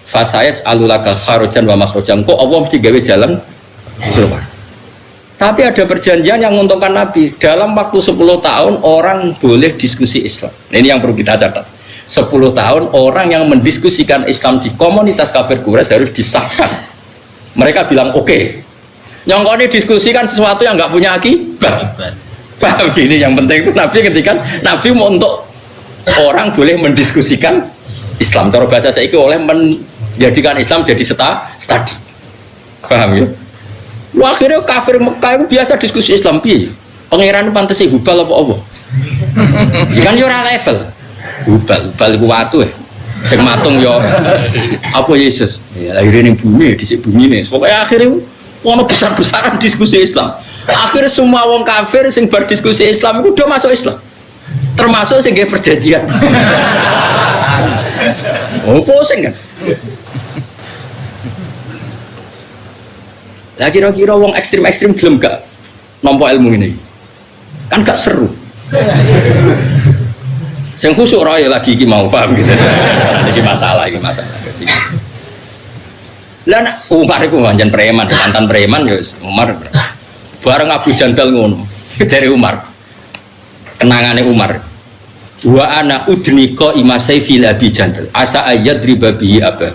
Fasayat alulaka kharojan wa makhrojan. Kok Allah mesti gawe jalan keluar. Tapi ada perjanjian yang menguntungkan Nabi. Dalam waktu 10 tahun orang boleh diskusi Islam. Nah, ini yang perlu kita catat. 10 tahun orang yang mendiskusikan Islam di komunitas kafir Quraisy harus disahkan. Mereka bilang oke. Nyongkone diskusikan sesuatu yang nggak punya akibat. Paham gini, yang penting itu Nabi ketika Nabi mau untuk orang boleh mendiskusikan Islam. Cara bahasa saya itu oleh menjadikan Islam jadi studi. Paham ya? Wah, akhirnya kafir Mekah itu biasa diskusi Islam. Piye? Pangeran pantas Hubal apa Allah? Kan yo ora level. Hubal iku watu ya. Sing matung yo apa Yesus? Ya lahirnya ning bumi, dhisik bumine. Pokoke akhirnya ono besar-besaran diskusi Islam. Akhirnya semua wong kafir sing berdiskusi Islam itu udah masuk Islam, termasuk sing nggih perjanjian. Oh pusing kan? Lah kira-kira wong ekstrim-ekstrim gelem gak nampa ilmu ini? Kan gak seru. Sing khusuk ra ya lagi iki mau paham gitu. Iki masalah. Lah Umar iku pancen preman, mantan preman ya Umar. Bareng Abu Jandal ngono, jare Umar. Kenangane Umar. Wa ana udnika imasai fil Abi Jandal. Asa ayadriba bihi abah.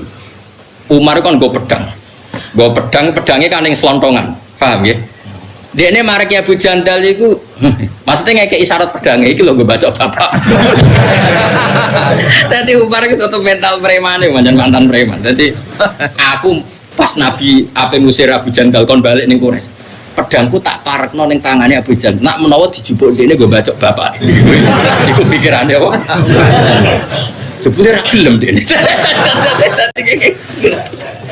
Umar kan go pedang. Pedangnya kan ning selontongan. Paham ya? Dekne marek Abu Jandal iku maksudnya ngekek isyarat pedangnya iki lho go baca bapak. Dadi Umar itu tetep mental preman mantan preman. Dadi aku pas Nabi ape ngusir Abu Jandal kon balik ning Quraisy. Pedangku tak parekno ning tangane Abu Jandal. Nak menawa dijupuk dene go bacok bapak. Iku pikirane apa? Jebule ra gelem dene.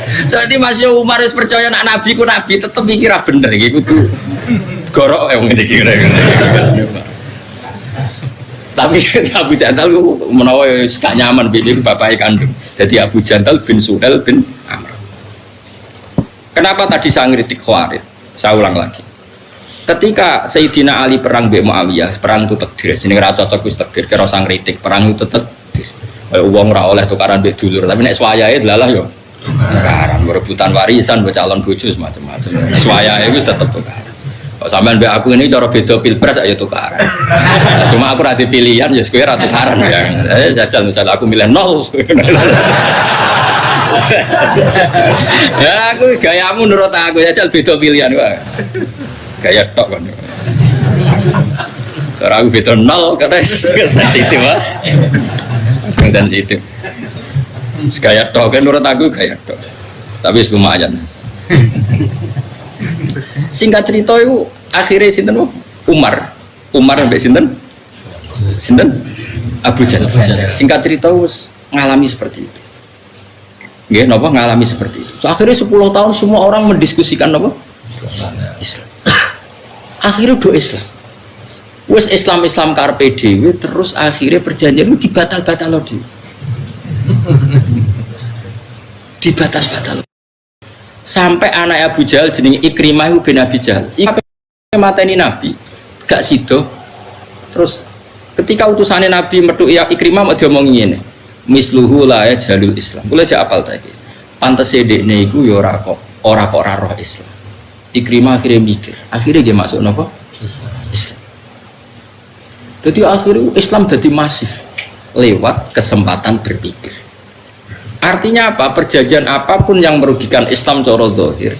Dadi Mas Umar wis percaya nak nabi ku nabi tetep iki ra bener iki kudu gorok wong ngene iki. Tapi Abu Jandal menawa gak nyaman pilih bapake kandung. Jadi Abu Jandal bin Suhail bin Amr. Kenapa tadi saya ngritik Khawarij? Saya ulang lagi. Ketika Sayyidina Ali perang mbek Muawiyah, perang itu takdir. Jeneng ra cocok wis takdir, kira usah ngritik, perang itu takdir. Kaya wong ora oleh tukaran mbek dulur, tapi nek swayahe delalah yo tukaran, rebutan warisan, mbok calon bojo macam-macam. Nek swayahe wis tetep tukaran. Kok sampean mbek aku ini cara beda pilpres ayo tukaran. Cuma aku ra pilihan ya kowe ra tukaran ya. Jajal misal aku milih 0. Ya aku gayamu menurut aku ya jajal beda pilihan wae. Gaya tok kan. Cara aku beda 0 karena sensitif ah. Sensitif. Gaya tok kan menurut aku gaya tok. Tapi lumayan. Singkat cerita itu akhirnya sinten Umar sampai sinten Abu Jandal. Singkat cerita wis ngalami seperti itu. Nggih, napa ngalami seperti itu. So, akhirnya 10 tahun semua orang mendiskusikan apa? Islam. Akhirnya do Islam. Wes Islam karpe dhewe terus akhirnya perjanjian itu dibatal-batal dhewe. Dibatal-batal. Sampai anak Abu Jahal jenenge Ikrimah bin Abi Jahal. Iku mateni Nabi. Gak sido. Terus ketika utusannya Nabi metu ya Ikrimah mau diomongi ngene. Misluhu la ya jalul Islam. Kula jak apal ta iki. Pantese dekne iku ya ora kok roh Islam. Ikrimah akhirnya mikir. Akhirnya dia masuk napa? Islam. Jadi akhirnya Islam jadi masif lewat kesempatan berpikir. Artinya apa? Perjanjian apapun yang merugikan Islam cara zahir,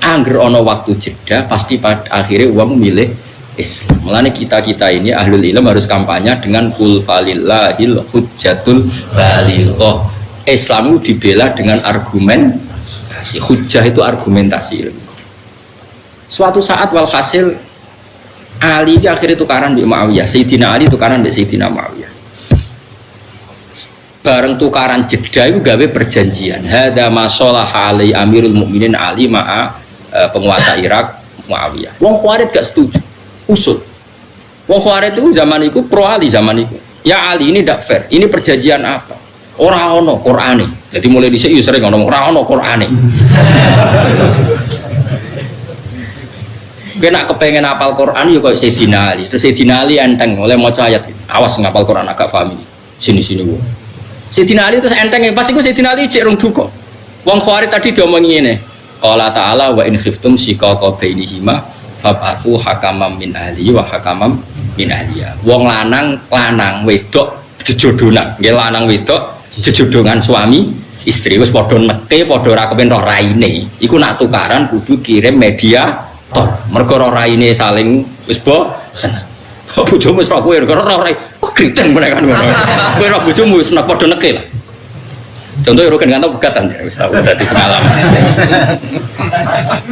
angger ono waktu jeda pasti pada akhirnya uang memilih Islam. Mulane kita ini ahlul ilm harus kampanye dengan kul falillahil hujjatul balighah. Islam itu dibela dengan argumentasi. Hujjah itu argumentasi ilmu. Suatu saat walhasil Ali di akhirnya tukaran di Muawiyah. Sayyidina Ali tukaran di Sayyidina Muawiyah. Bareng tukaran jeda itu gawe perjanjian. Hada masalah alai Amirul Mukminin Ali ma'a penguasa Irak Muawiyah. Wong Khawarij gak setuju. Usul. Wong Khawarij itu zaman itu pro Ali zaman itu. Ya Ali ini tidak fair. Ini perjanjian apa? Ora ono Qur'ane. Jadi mulai dhisik yo sering ngomong ora ono Qur'ane. Kena kepengen hafal Quran yo koyo Sayyidina Ali. Terus Sayyidina Ali enteng oleh maca ayat. Awas ngapal Quran agak paham ini. Sini wo. Sayyidina Ali terus enteng pas iku Sayyidina Ali cek rung duka. Wong Khawarij tadi diomongi ngene. Qala ta'ala wa in khiftum shiqaqa bainihima fab'atsu hakaman min ahlihi wa hakaman min ahliya. Wong lanang wedok jejodonan. Nggih lanang wedok jejodongan suami istri wis padha neke padha ora kepen roh raine. Iku nak tukaran kudu kirim media mergo raine saling wis bosen. Bojomu wis ora kowe ora rai. Oh kriten meneh kan ngono. Kowe ora bojomu wis nak padha neke lah. Contoh Rugen Kanto pegatan ya wis tau dadi pengalaman.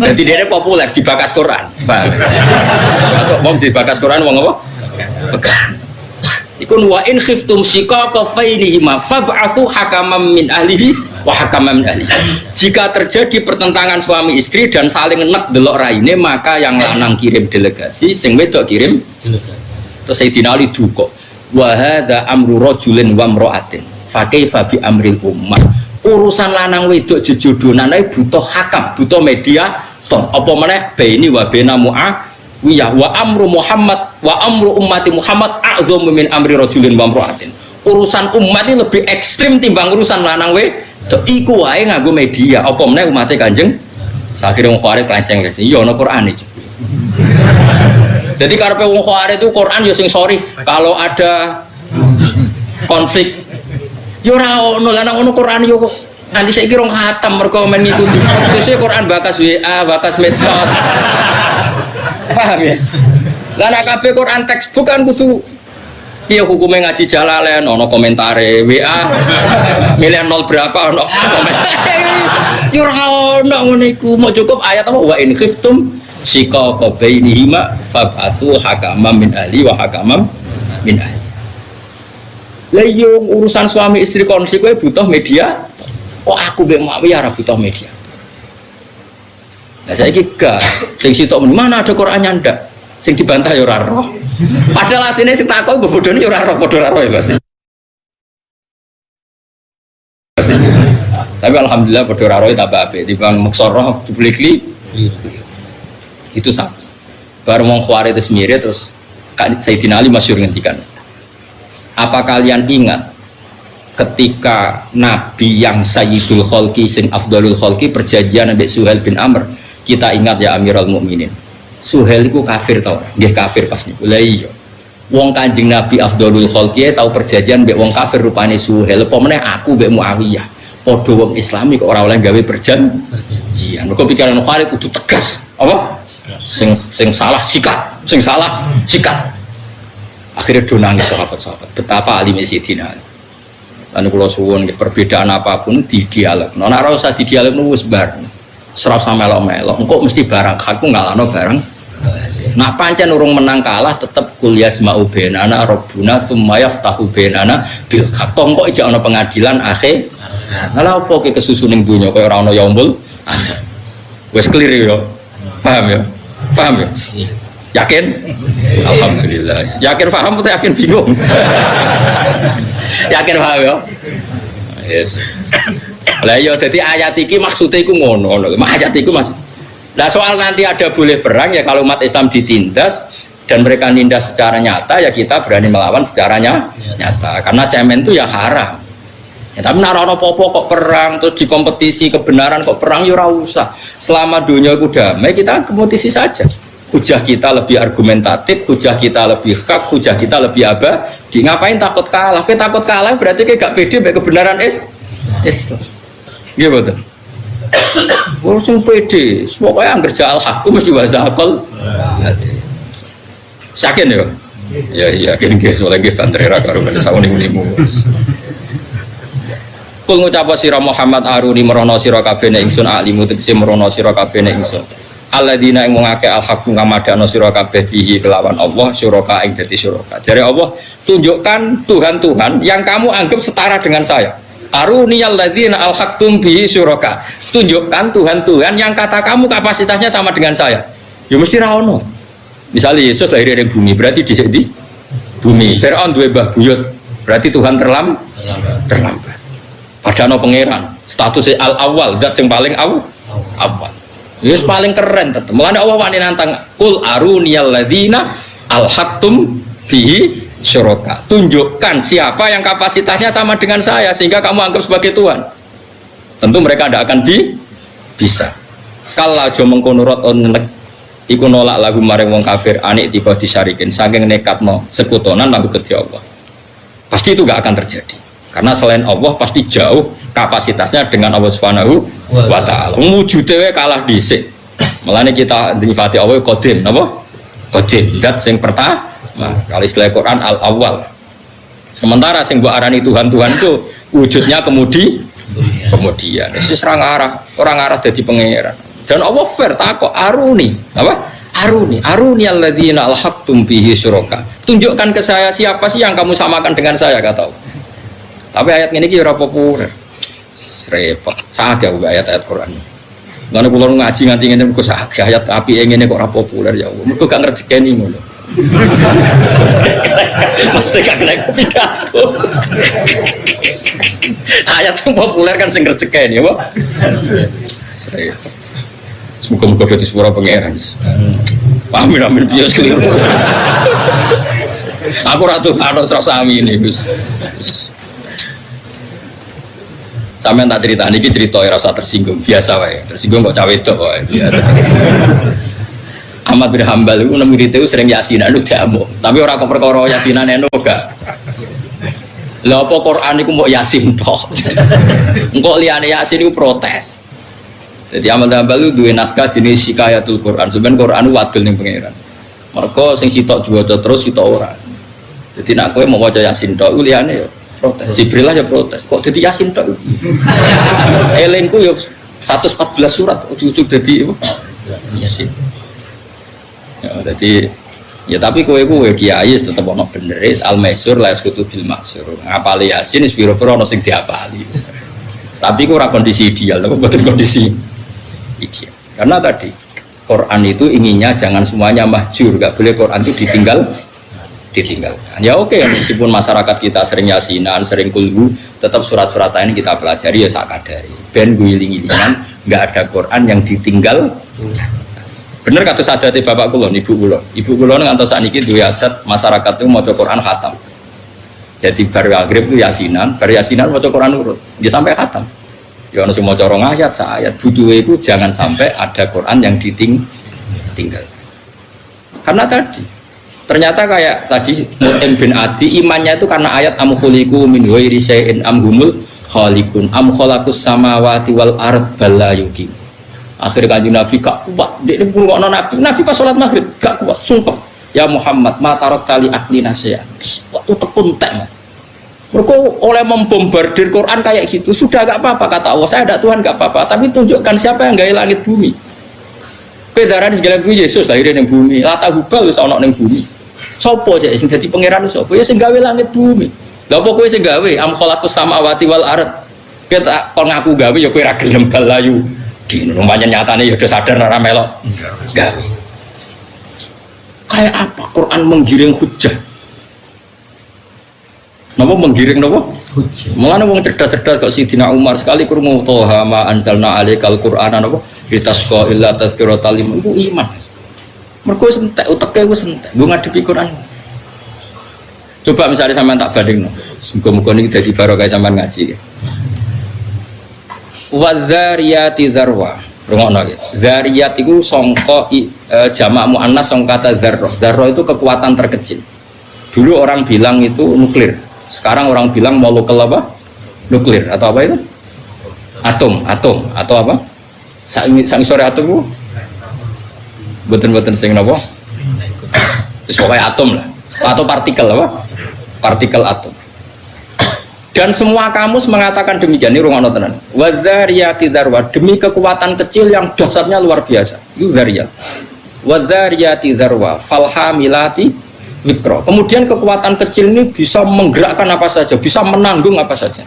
Dadi dia populer di bakas Quran. Paham. Masuk wong di bakas Quran wong apa? Pegat. Iku wa in khiftum shiqaqa bainihima fab'atsu hakaman min ahlihi wa hakaman min ahlihi. Jika terjadi pertentangan suami istri dan saling nek delok raine, maka yang lanang kirim delegasi, sing wedok kirim delegasi. Terus Sayyidina Ali duka. Wa hadza amru rajulin wa imra'atin. Fa kaifa bi amril ummah. Urusan lanang wedok jejodonan ae butuh hakam, butuh mediator. Apa meneh baini wa baina Muawiyah wa amru Muhammad wa amru ummati Muhammad a'dhamu min amri rajulin wa imra'atin. Urusan umat ini lebih ekstrim timbang urusan lanang wedok. Iku wae nganggo media. Apa meneh umate Kanjeng sakire wong Khawarij klenceng-klenceng. Ya ana Qur'ane. Jadi karepe wong Khawarij itu Quran ya sing sorry kalau ada konflik. Ya ora ono lan ono Quran yo kok. Nanti saiki rong khatam mergo men ngikuti. Sesuk Quran bakas WA, bakas medsos. Paham ya? Lah nek kabeh Quran textbook kan kudu iya hukumnya ngaji Jalalain ono komentare WA milih 0 berapa ono komentar. Ya ora ono ngono iku, mau cukup ayat apa wa in khiftum shiqaqa bainihima fab'atsu hakaman min ahli wa hakaman min ahli. Lah yo urusan suami istri konflik kowe butuh media. Kok aku mbek Muawiyah ora butuh media. Nah saiki gak sing sitok mana ada Qur'annya ndak. Sing dibantah ya ora roh. Padahal asline sing takok bodone ya ora roh, padha ora roh ya, Mas. Tapi alhamdulillah padha ora roh tambah apik timbang meksa roh publikly. Itu satu. Baru wong Khawarij itu semire terus Sayyidina Ali masyhur ngendikan. Apa kalian ingat ketika Nabi yang Sayyidul Khalqi sing Afdalul Khalqi perjanjian ambek Suhail bin Amr? Kita ingat ya Amirul Mukminin. Suhail itu kafir tau? Nggih kafir pas niku. Lah iya. Wong Kanjeng Nabi Afdalul Khalqi tau perjanjian mbek wong kafir rupane Suhail. Apa meneh aku mbek Muawiyah. Padha wong Islami kok ora oleh gawe perjanjian. Mergo pikiran Khalid kudu tegas. Apa? Sing salah sikat, sing salah sikat. Akhirnya do nangis sahabat-sahabat. Betapa alimnya Sayyidina Ali. Lalu kalau suwun perbedaan apapun di dialog. Nek ora usah di dialog nu wis bar. Serasa melok-melok. Engko mesti barang aku ngalano barang. Nak pancen urung menang kalah tetep kuliah jma'u bainana rabbuna tsumma yaftahu bainana bil haqq. Kok ijak ana pengadilan akhir. Lha opo ki kesusu ning donya kaya ora ana yaumul akhir. Wis clear ya. Paham ya? Paham ya? Yakin? Alhamdulillah. Yakin paham atau yakin bingung? Yakin paham ya? Yes. Lah iya dadi ayat iki maksude iku ngono lho. Ayat iku maksud. Nah soal nanti ada boleh perang ya kalau umat Islam ditindas dan mereka nindas secara nyata ya kita berani melawan secara nyata. Karena cemen itu ya haram. Ya, tapi narono popo kok perang terus di kompetisi kebenaran kok perang ya ora usah. Selama dunia itu damai kita kompetisi saja. Hujah kita lebih argumentatif, hujah kita lebih hak, hujah kita lebih abadi. Ngapain takut kalah? Kita takut kalah berarti kayak gak pede baik kebenaran Islam. Iya betul. Langsung pede. Pokoknya yang kerja al-haq mesti bahasa akal. Yakin ya? Ya yakin guys. Soalnya kita bandera karo pada sahun ini. Kul ngucap sira Muhammad aruni merono sira kabeh nek ingsun alimu tegese merono sira kabeh nek ingsun. Alladzina ing ngake al-haq ngamadano sira kabeh bihi kelawan Allah syuraka ing dadi syuraka. Jare Allah, tunjukkan Tuhan-Tuhan yang kamu anggap setara dengan saya. Aruni alladzina al-haqtum bihi syuraka. Tunjukkan Tuhan-Tuhan yang kata kamu kapasitasnya sama dengan saya. Ya mesti ra ono. Misalnya Yesus lahir dari bumi, berarti di bumi. Firaun duwe mbah buyut, berarti Tuhan terlambat. Padahal pangeran, statusnya al-awwal, zat yang paling awal. Yes, paling keren tetep. Mulane Allah wani nantang kul aruniyal ladzina alhaqtum bihi syuraka. Tunjukkan siapa yang kapasitasnya sama dengan saya sehingga kamu anggap sebagai Tuhan. Tentu mereka tidak akan bisa. Kala aja mengkono rot onek iku nolak lagu maring wong kafir anik tiba disarikin saking nekatno sekutonan lagu kedhi Allah. Pasti itu gak akan terjadi. Karena selain Allah pasti jauh kapasitasnya dengan Allah Subhanahu wa ta'ala. Wujudnya kalah dhisik. Mulane kita nyifati Allah qadim, napa? Qadim, zat sing pertama. Kalau istilah Quran al-awwal. Sementara sing mbok arani Tuhan-Tuhan itu wujudnya kemudian. Wis orang arah dadi pangeran. Dan Allah fair takok aruni, apa? Aruni alladzina alhaqtum bihi syuraka. Tunjukkan ke saya siapa sih yang kamu samakan dengan saya, kata Allah. Tapi ayat ini kira populer, repot. Sakit aku ayat-ayat Quran. Lalu kalau ngaji nganti ini, aku sakit ayat api ini kok rapi populer ya Allah. Aku gak ngerti ini mulu. Mesti gak kena pidato. Ayat yang populer kan sing ngerti ini, ya, repot. Semoga-moga dari suara pangeran. Amin bias keliru. Aku ratu kano serasa amin ini. Sampai tak cerita ini cerita rasa tersinggung biasa wae. Tersinggung kok cawe itu wae. Ahmad bin Hambal itu nemu itu sering yasinan lu diamuk. Tapi orang kok perkara yasinan eno gak. Lah apa Quran iku mbok yasin tok. Engko liyane yasin iku protes. Jadi Ahmad bin Hambal itu duwe naskah jenis Shikayatul Quran. Sebenarnya Quran wadul ning pangeran. Mergo sing sitok diwaca terus sitok ora. Jadi nak kowe mau waca yasin tok iku liyane ya protes. Jibril lah ya protes. Kok dadi yasin tok? Elengku ya 114 surat ujug-ujug dadi yasin. Ya jadi ya tapi kowe kiai tetep ono bener is al-maisur la yaskutu bil maksur. Ngapali yasin wis pira-pira ono sing diapali. Tapi ku ora kondisi ideal, lho boten kondisi ideal. Karena tadi Quran itu inginnya jangan semuanya mahjur, enggak boleh Quran itu ditinggalkan. Ya oke, meskipun masyarakat kita sering yasinan, sering kulhu, tetap surat-surat ini kita pelajari ya sakadari. Ben guling-gilingan, nggak ada Quran yang ditinggal. Bener kata sadate bapak kula, ibu kula ngantos sakniki duwe adat masyarakat itu maca Quran khatam. Jadi bar maghrib itu yasinan maca Quran urut, dia sampai khatam. Ya ono sing maca 2 ayat, ayat butuhe itu jangan sampai ada Quran yang ditinggal. Karena tadi ternyata kayak tadi Mu'in bin Adi imannya itu karena ayat am khuliqu min ghairi syai'in am humul khaliqun am khalaqus samawati wal ard bala yuqin. Akhir kanjeng Nabi gak kuat dia ngurungokno Nabi pas salat maghrib gak kuat sumpah ya Muhammad ma tarak tali aklina saya waktu tekun tek mereka oleh membombardir Quran kayak gitu sudah gak apa-apa kata Allah saya ada Tuhan gak apa-apa tapi tunjukkan siapa yang gawe langit bumi pedaran segala bumi Yesus lahir ning bumi lata hubal wis ana ning bumi. Sopo aja sing dadi pangeran sopo ya sing gawe langit bumi. Lha apa kowe sing gawe am khalaqus samawati wal ard. Kita kon ngaku gawe ya kowe ra gelem balayu. Dino pancen nyatane ya udah sadar ora melok gawe. Kayak apa Quran menggiring hujjah? Napa menggiring napa? Hujjah. Mulane wong cerdas-cerdas kok Sidina Umar sekali krungu Toha ma anzalna alaikal Qur'ana napa? Litasqa illa tazkiratal liman. Iku iman. Mergo wis entek uteke wis entek. Nggo ngadepi Quran. Coba misalnya sampean tak bandingno. Muga-muga niki dadi barokah sampean ngaji. Wadzariyati dzarwa. Rungokno iki. Zariyat iku sangka jamak muannas sangka kata dzarra. Dzarra itu kekuatan terkecil. Dulu orang bilang itu nuklir. Sekarang orang bilang molekul apa? Nuklir atau apa itu? Atom atau apa? Sang sore atom itu? Boten sing napa? Wis pokoke atom lah. Atau partikel apa? Partikel atom. Dan semua kamus mengatakan demikian. Ini rungokno tenan. Wadzariyati dzarwa, demi kekuatan kecil yang dahsyatnya luar biasa. Itu dzariyat. Wadzariyati dzarwa, falhamilati wikra. Kemudian kekuatan kecil ini bisa menggerakkan apa saja, bisa menanggung apa saja.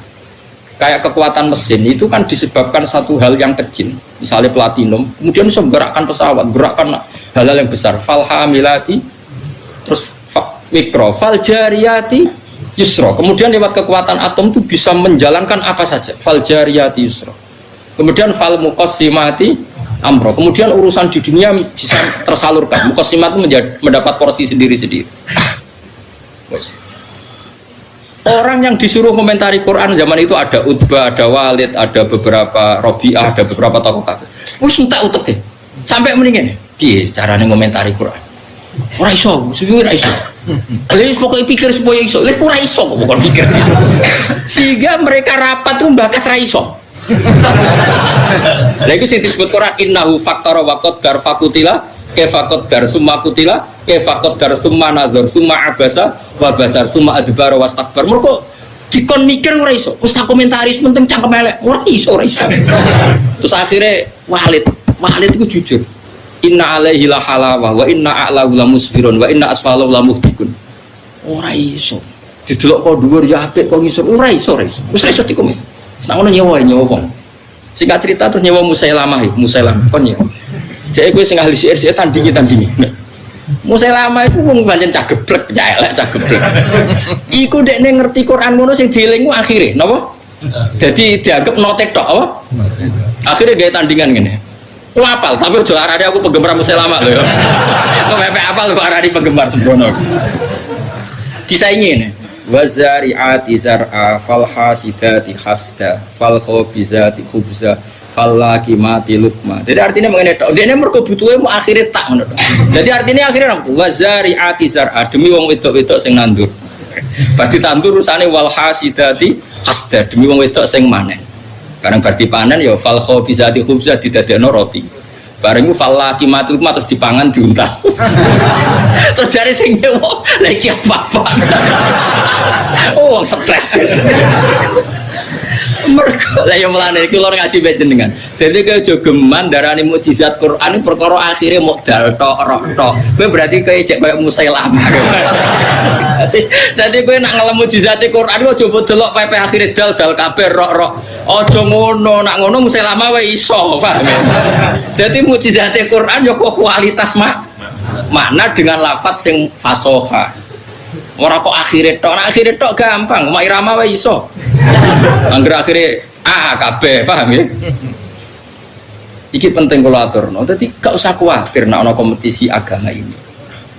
Kayak kekuatan mesin itu kan disebabkan satu hal yang kecil, misalnya platinum, kemudian bisa menggerakkan pesawat, gerakkan hal-hal yang besar. Falhamilati, terus wikra, faljariyati yusra. Kemudian lewat kekuatan atom itu bisa menjalankan apa saja. Faljariyati yusra. Kemudian fal muqassimati amro. Kemudian urusan di dunia bisa tersalurkan. Muqassimat itu mendapat porsi sendiri-sendiri. Orang yang disuruh komentari Quran zaman itu ada Utbah, ada Walid, ada beberapa Robi'ah, ada beberapa tokoh kafir. Wis entek uteke. Sampai mendingan piye carane komentari Quran? Ora iso, suwi ora iso. Wis pokoke pikir supaya iso. Lek ora iso kok bukan pikir. Sehingga mereka rapat tuh bakas ra iso. Lha iku sing disebut Quran innahu faktara wa qaddar fakutila kefakot dar summa kutila kefakot dar summa nazar summa abasa wa basar summa adbar wa stakbar. Mergo dikon mikir ora iso. Wis tak komentaris penting cangkem elek. Ora iso. Terus akhirnya Walid itu jujur. Inna alaihi la halawah wa inna a'lahu la musfirun wa inna asfalahu la muhdikun. Ora iso. Didelok kok dhuwur ya apik kok ngisor ora iso. Wis ra iso dikomen. Sak ngono nyewa wong. Singkat cerita terus nyewa Musailamah kon ya. Jek kowe sing ahli sihir tandingi. Musailamah iku wong pancen cageblek, elek cageblek. Iku dekne ngerti Quran ngono sing dielingmu akhire napa? Dadi dianggap notek tok apa? Akhire gawe tandingan ngene. Ku apal, tapi aja arane aku penggemar Musailamah lho ya. Kok mepe apal kok arane penggemar sembrono. Disaingi ngene. Wazari'ati zar'a falhasidati hasda falkhobizati khubza falakimati lukma. Jadi artinya mengenai tok dene mergo butuhe mu akhire tak ngono tok. Jadi artinya akhirnya wazari'ati zar'a demi wong wedok-wedok sing nandur. Berarti tandur urusane walhasidati hasda demi wong wedok sing manen. Barang berarti panen ya falkhobizati khubza didadekno roti. Bareng ku falakimati lukma terus dipangan diuntah. Terus jare sing nyewa lha iki apa-apa. Oh, stres. Mergo lha yo mlane iki lho ngaji mbek jenengan. Dadi kowe aja geman darani mukjizat Quran perkara akhire mok dal tok roh tok. Kowe berarti kowe cek koyo Musailamah. Dadi kowe nak ngelem mukjizate Quran kok aja delok pepe akhire dal kabeh roh. Aja ngono, nak ngono Musailamah wae iso, paham ya? Dadi mukjizate Quran yo kualitas makna dengan lafaz sing fasoha. Ora kok akhire tok gampang, mak irama wae iso. Angger akhire kabeh, paham ya? Iki penting kula aturno. Dadi gak usah kuwatir nek ana kompetisi agama ini.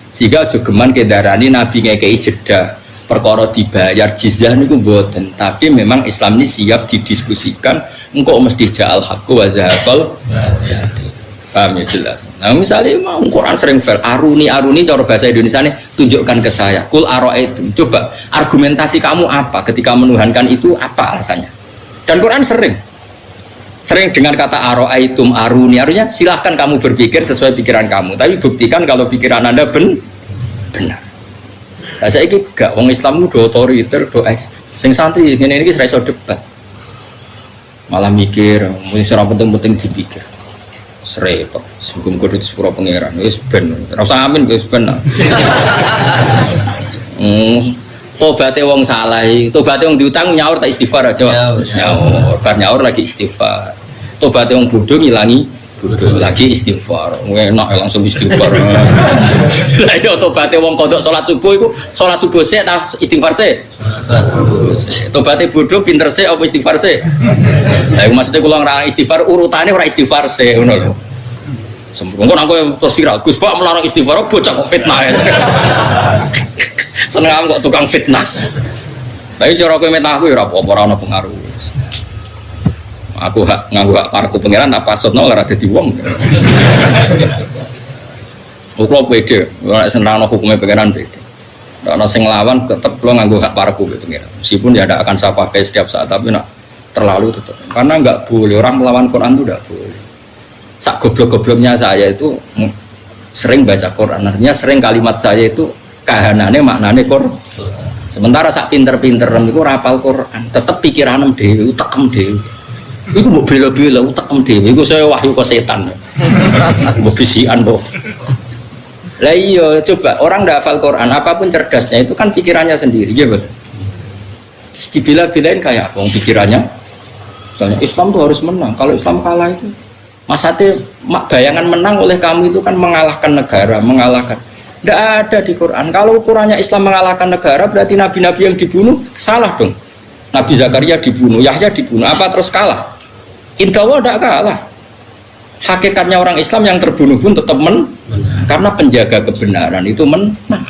Sehingga aja geman kedarani nabi ngekeki jeda perkara dibayar jizyah niku mboten, tapi memang Islam ini siap didiskusikan engko mesti ja'al haqqu wa zahaqal batil. Paham ya jelas. Nah misalnya mau Quran sering fail aruni cara bahasa Indonesia ini tunjukkan ke saya. Kul ara'aitum. Coba argumentasi kamu apa ketika menuhankan itu apa alasannya? Dan Quran sering dengan kata ara'aitum aruni artinya silahkan kamu berpikir sesuai pikiran kamu. Tapi buktikan kalau pikiran Anda benar. Nah, saya ini gak wong Islam itu do otoriter do sing santri ini ora iso debat. Malah mikir mung ora penting-penting dipikir. Serepot, sebelum kudu sepuro pangeran, wis ben, rasa amin wis ben. Tobaté wong salah, tobaté wong diutang nyaur tak istighfar aja. Nyaur, bar nyaur lagi istighfar. Tobaté wong bodoh ngilangi Bodoh lagi istighfar, enak langsung istighfar. Lah iya tobaté wong kodok salat subuh iku salat subuh sik ta istighfar sik. Salat subuh sik. Tobaté bodoh pinter sik apa istighfar sik? Lah iku maksudnya kula ngrang istighfar urutane ora istighfar sik ngono lho. Sembrono aku terus viral Gus Pak melarang istighfar bocah kok fitnah. Seneng kok tukang fitnah. Tapi cara kowe metah aku ya ora apa-apa ora ono pengaruh. Aku nganggo hak parku pangeran tak pasutno ora dadi wong. Kula pede, ora senang hukumnya pangeran pede. Nek ana sing nglawan tetep kula nganggo hak parku pangeran. Meskipun ya tidak akan saya pakai setiap saat tapi nak terlalu tetap. Karena enggak boleh orang melawan Quran itu enggak boleh. Sak goblok-gobloknya saya itu sering baca Quran. Artinya sering kalimat saya itu kahanane maknane Quran. Sementara sak pinter-pinteran iku rapal Quran, tetep pikiranem dhewe, utekem dhewe. Iku mbok bela-bela utekem dhewe. Iku saya wahyu ke setan. Mbok bisikan mbok. Lah iya, coba orang ndak hafal Quran, apapun cerdasnya itu kan pikirannya sendiri, ya betul. Dibela-belain kayak apa pikirannya? Misalnya Islam tuh harus menang. Kalau Islam kalah itu masate bayangan menang oleh kamu itu kan mengalahkan negara, mengalahkan. Tidak ada di Quran. Kalau ukurannya Islam mengalahkan negara, berarti nabi-nabi yang dibunuh salah dong. Nabi Zakaria dibunuh, Yahya dibunuh, apa terus kalah? Indawa tidak kalah. Hakikatnya orang Islam yang terbunuh pun tetap karena penjaga kebenaran itu menang.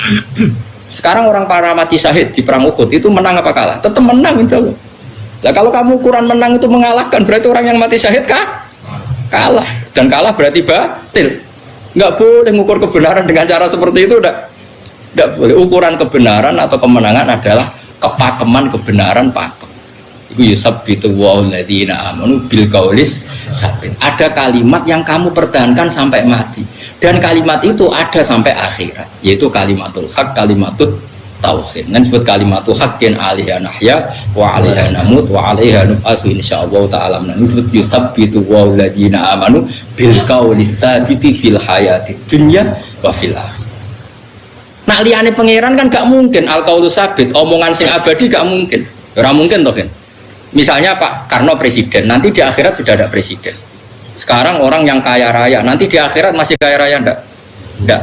Sekarang orang para mati syahid di perang Uhud itu menang apa kalah? Tetap menang itu. Nah, kalau kamu ukuran menang itu mengalahkan, berarti orang yang mati syahid kalah. Dan kalah berarti batil. Nggak boleh mengukur kebenaran dengan cara seperti itu. Nggak boleh. Ukuran kebenaran atau kemenangan adalah kepakeman kebenaran pakem. Iku yusabbitu walladzina amanu bil qaulis sabit. Ada kalimat yang kamu pertahankan sampai mati. Dan kalimat itu ada sampai akhirat, yaitu kalimatul haq, kalimatut tauhid. Dan disebut kalimatul haqqin 'alaiha nahya wa 'alaiha namut wa 'alaiha nub'atsu insyaallah ta'ala. Disebut yusabbitu walladzina amanu bil qaulis sabiti fil hayatid dunya wa fil akhirah. Nak liyane pangeran kan gak mungkin al-qaulus sabit, omongan sing abadi gak mungkin. Ora mungkin toh kan. Misalnya Pak Karno presiden, nanti di akhirat sudah ada presiden. Sekarang orang yang kaya raya, nanti di akhirat masih kaya raya enggak?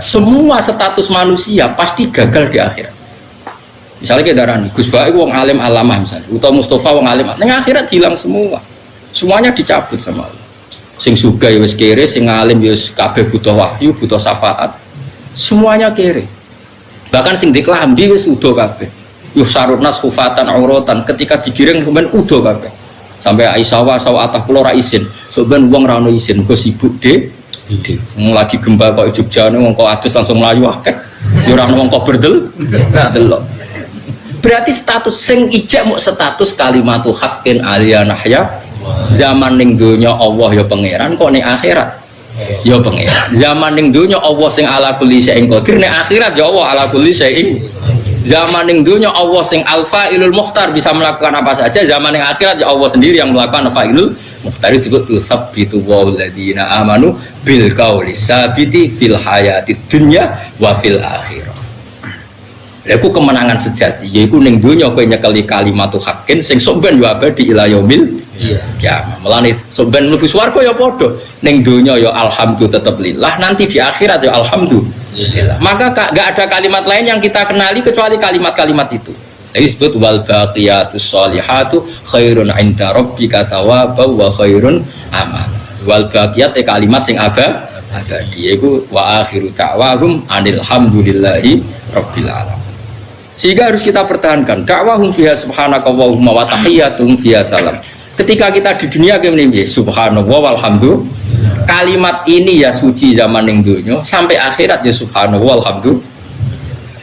Semua status manusia pasti gagal di akhirat. Misalnya kita darani, Gus Baik wong alim alamah misalnya, atau Mustafa wong alim, yang akhirat hilang semua. Semuanya dicabut sama Allah. Sing sugih wis kere, sing alim wis kabeh butuh wahyu, butuh syafaat. Semuanya kere. Bahkan sing diklambi wis udo kabeh. Yusarunnas khufatan auratan, ketika digiring kemudian udo kabeh. Sampai Aisyah sawatah kula ra isin. Soben wong ra ono isin, go sibuk de. Lagi gempa kok Jogjane wong kok adus langsung mlayu akeh. Ya ora ono wong kok berdel. Delok. Berarti status sing ijek muk status kalimatu haqqin 'alaiha nahya. Zaman ning donya Allah ya pangeran, kok ning akhirat ya pangeran. Zaman ning donya Allah sing ala kulli syai'in qadir, ning akhirat ya Allah ala kulli syai'in. Zaman yang dunia Allah sing al-fa'ilul mukhtar bisa melakukan apa saja, zaman yang akhirat ya Allah sendiri yang melakukan al-fa'ilul mukhtar. Disebut yusabbitu walladzina amanu bil qaulis sabiti fil hayatid dunya wa fil akhirah. Iku kemenangan sejati, yaiku ning dunya kowe nyekeli kalimatu haqqin sing sampeyan yo abadi ila yaumil kiamah. Melane sampeyan mlebu swarga ya padha, ning dunya ya alhamdulillah tetep lillah, nanti di akhirat ya alhamdulillah. Maka gak ada kalimat lain yang kita kenali kecuali kalimat-kalimat itu. Jadi disebut wal baqiyatus sholihatu khairun 'inda rabbika thawaban wa khairun amal. Wal baqiyat kalimat sing abadi iku wa akhiru da'wahum anil hamdulillahi rabbil alamin. Sehingga harus kita pertahankan da'wahum fiha subhanakallahumma wa tahiyyatuhum fiha salam. Ketika kita di dunia kene subhanallah walhamdulillah, kalimat ini ya suci zaman ning donya sampai akhirat ya subhanallah alhamdulillah.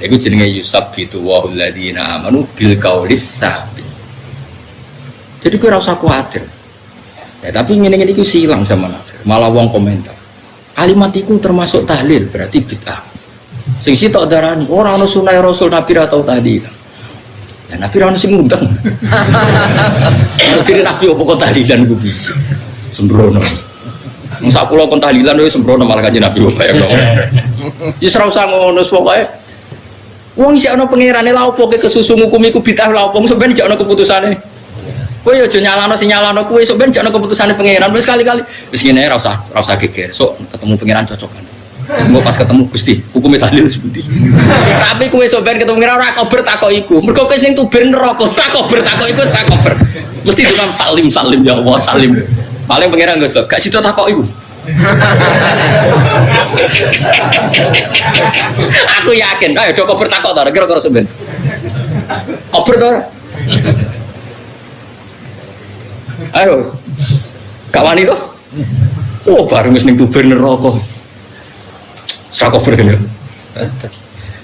Iku jenenge yusabbitu walladzina amanu bil qaulis sabit. Jadi kowe ora usah kuwatir. Ya tapi ngene-ngene iki silang zaman akhir. Malah wong komentar. Kalimat iku termasuk tahlil, berarti bid'ah. Sing sitok darani ora ana sunah Rasul Nabi ra tau tahlil. Ya Nabi ra ono sing ngundang. Dene Nabi opo kok tahlilan ku bisa. Sembrono. Masa kula kon tahlilan wis sembrono malah Kanjeng Nabi bayang. Wis ora usah ngono pokoke. Wong isih ana pangerane lha opo ke kesusu hukum iku bid'ah lha opo sampeyan isih ana keputusane. Kowe yo aja nyalano kowe sok ben jane keputusane pangeran wis kali-kali. Wis ngene ra usah geger. Sok ketemu pangeran cocokan. Engko pas ketemu Gusti, hukume tahlil sepundi. Tapi kowe sok ben ketemu pangeran ora kober takok iku. Mergo kowe sing tuber neraka, ora kober takok iku ora kober. Mesti tukang salim ya Allah salim. Paling pangeran gak sida takok iku. Aku yakin, ayo do kober takok to kira-kira sok ben. Kober to. Ayo, gak wani kok? Oh, baru mesti tuber neraka. Sakober kan ya.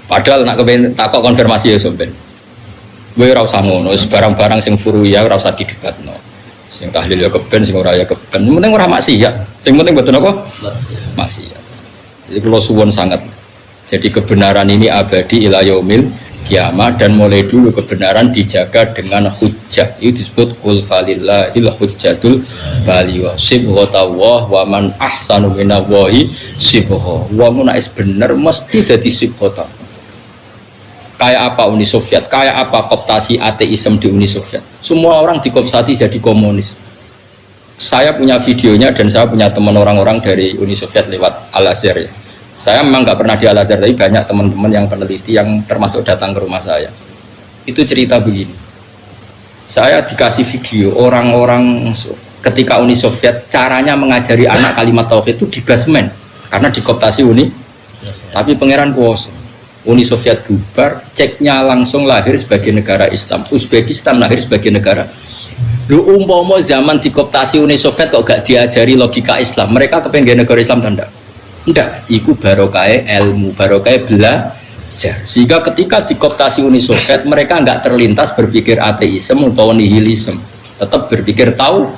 Padahal nak kepen takok konfirmasi ya sampean. Kowe ora usah ngono, wis barang-barang sing furuya ora usah didebatno. Sing tahlil ya keben, sing ora ya keben. Sing penting ora maksiat. Sing penting mboten apa? Maksiat. Jadi kula suwun sangat. Jadi kebenaran ini abadi ila yaumil kiamat dan mulai dulu kebenaran dijaga dengan hujjah. Itu disebut qul falillahil hujjatul baligh. Sibghatullah wa man ahsanu minallahi sibgha. Wong nek bener mesti dadi sibghata. Kayak apa Uni Soviet, kayak apa kooptasi ateisme di Uni Soviet. Semua orang dikooptasi jadi komunis. Saya punya videonya dan saya punya teman orang-orang dari Uni Soviet lewat Al-Azhar ya. Saya memang nggak pernah di Al-Azhar, tapi banyak teman-teman yang peneliti yang termasuk datang ke rumah saya. Itu cerita begini. Saya dikasih video orang-orang ketika Uni Soviet caranya mengajari anak kalimat tauhid itu di basement karena dikooptasi Uni. Tapi pangeran kuasa. Uni Soviet bubar, ceknya langsung lahir sebagai negara Islam. Uzbekistan lahir sebagai negara. Lu umpama zaman dikooptasi Uni Soviet kok gak diajari logika Islam, mereka kepengen negara Islam tanda? Enggak, itu barokah ilmu, barokah belajar. Sehingga ketika dikooptasi Uni Soviet, mereka enggak terlintas berpikir ateisme atau nihilisme, tetap berpikir tahu.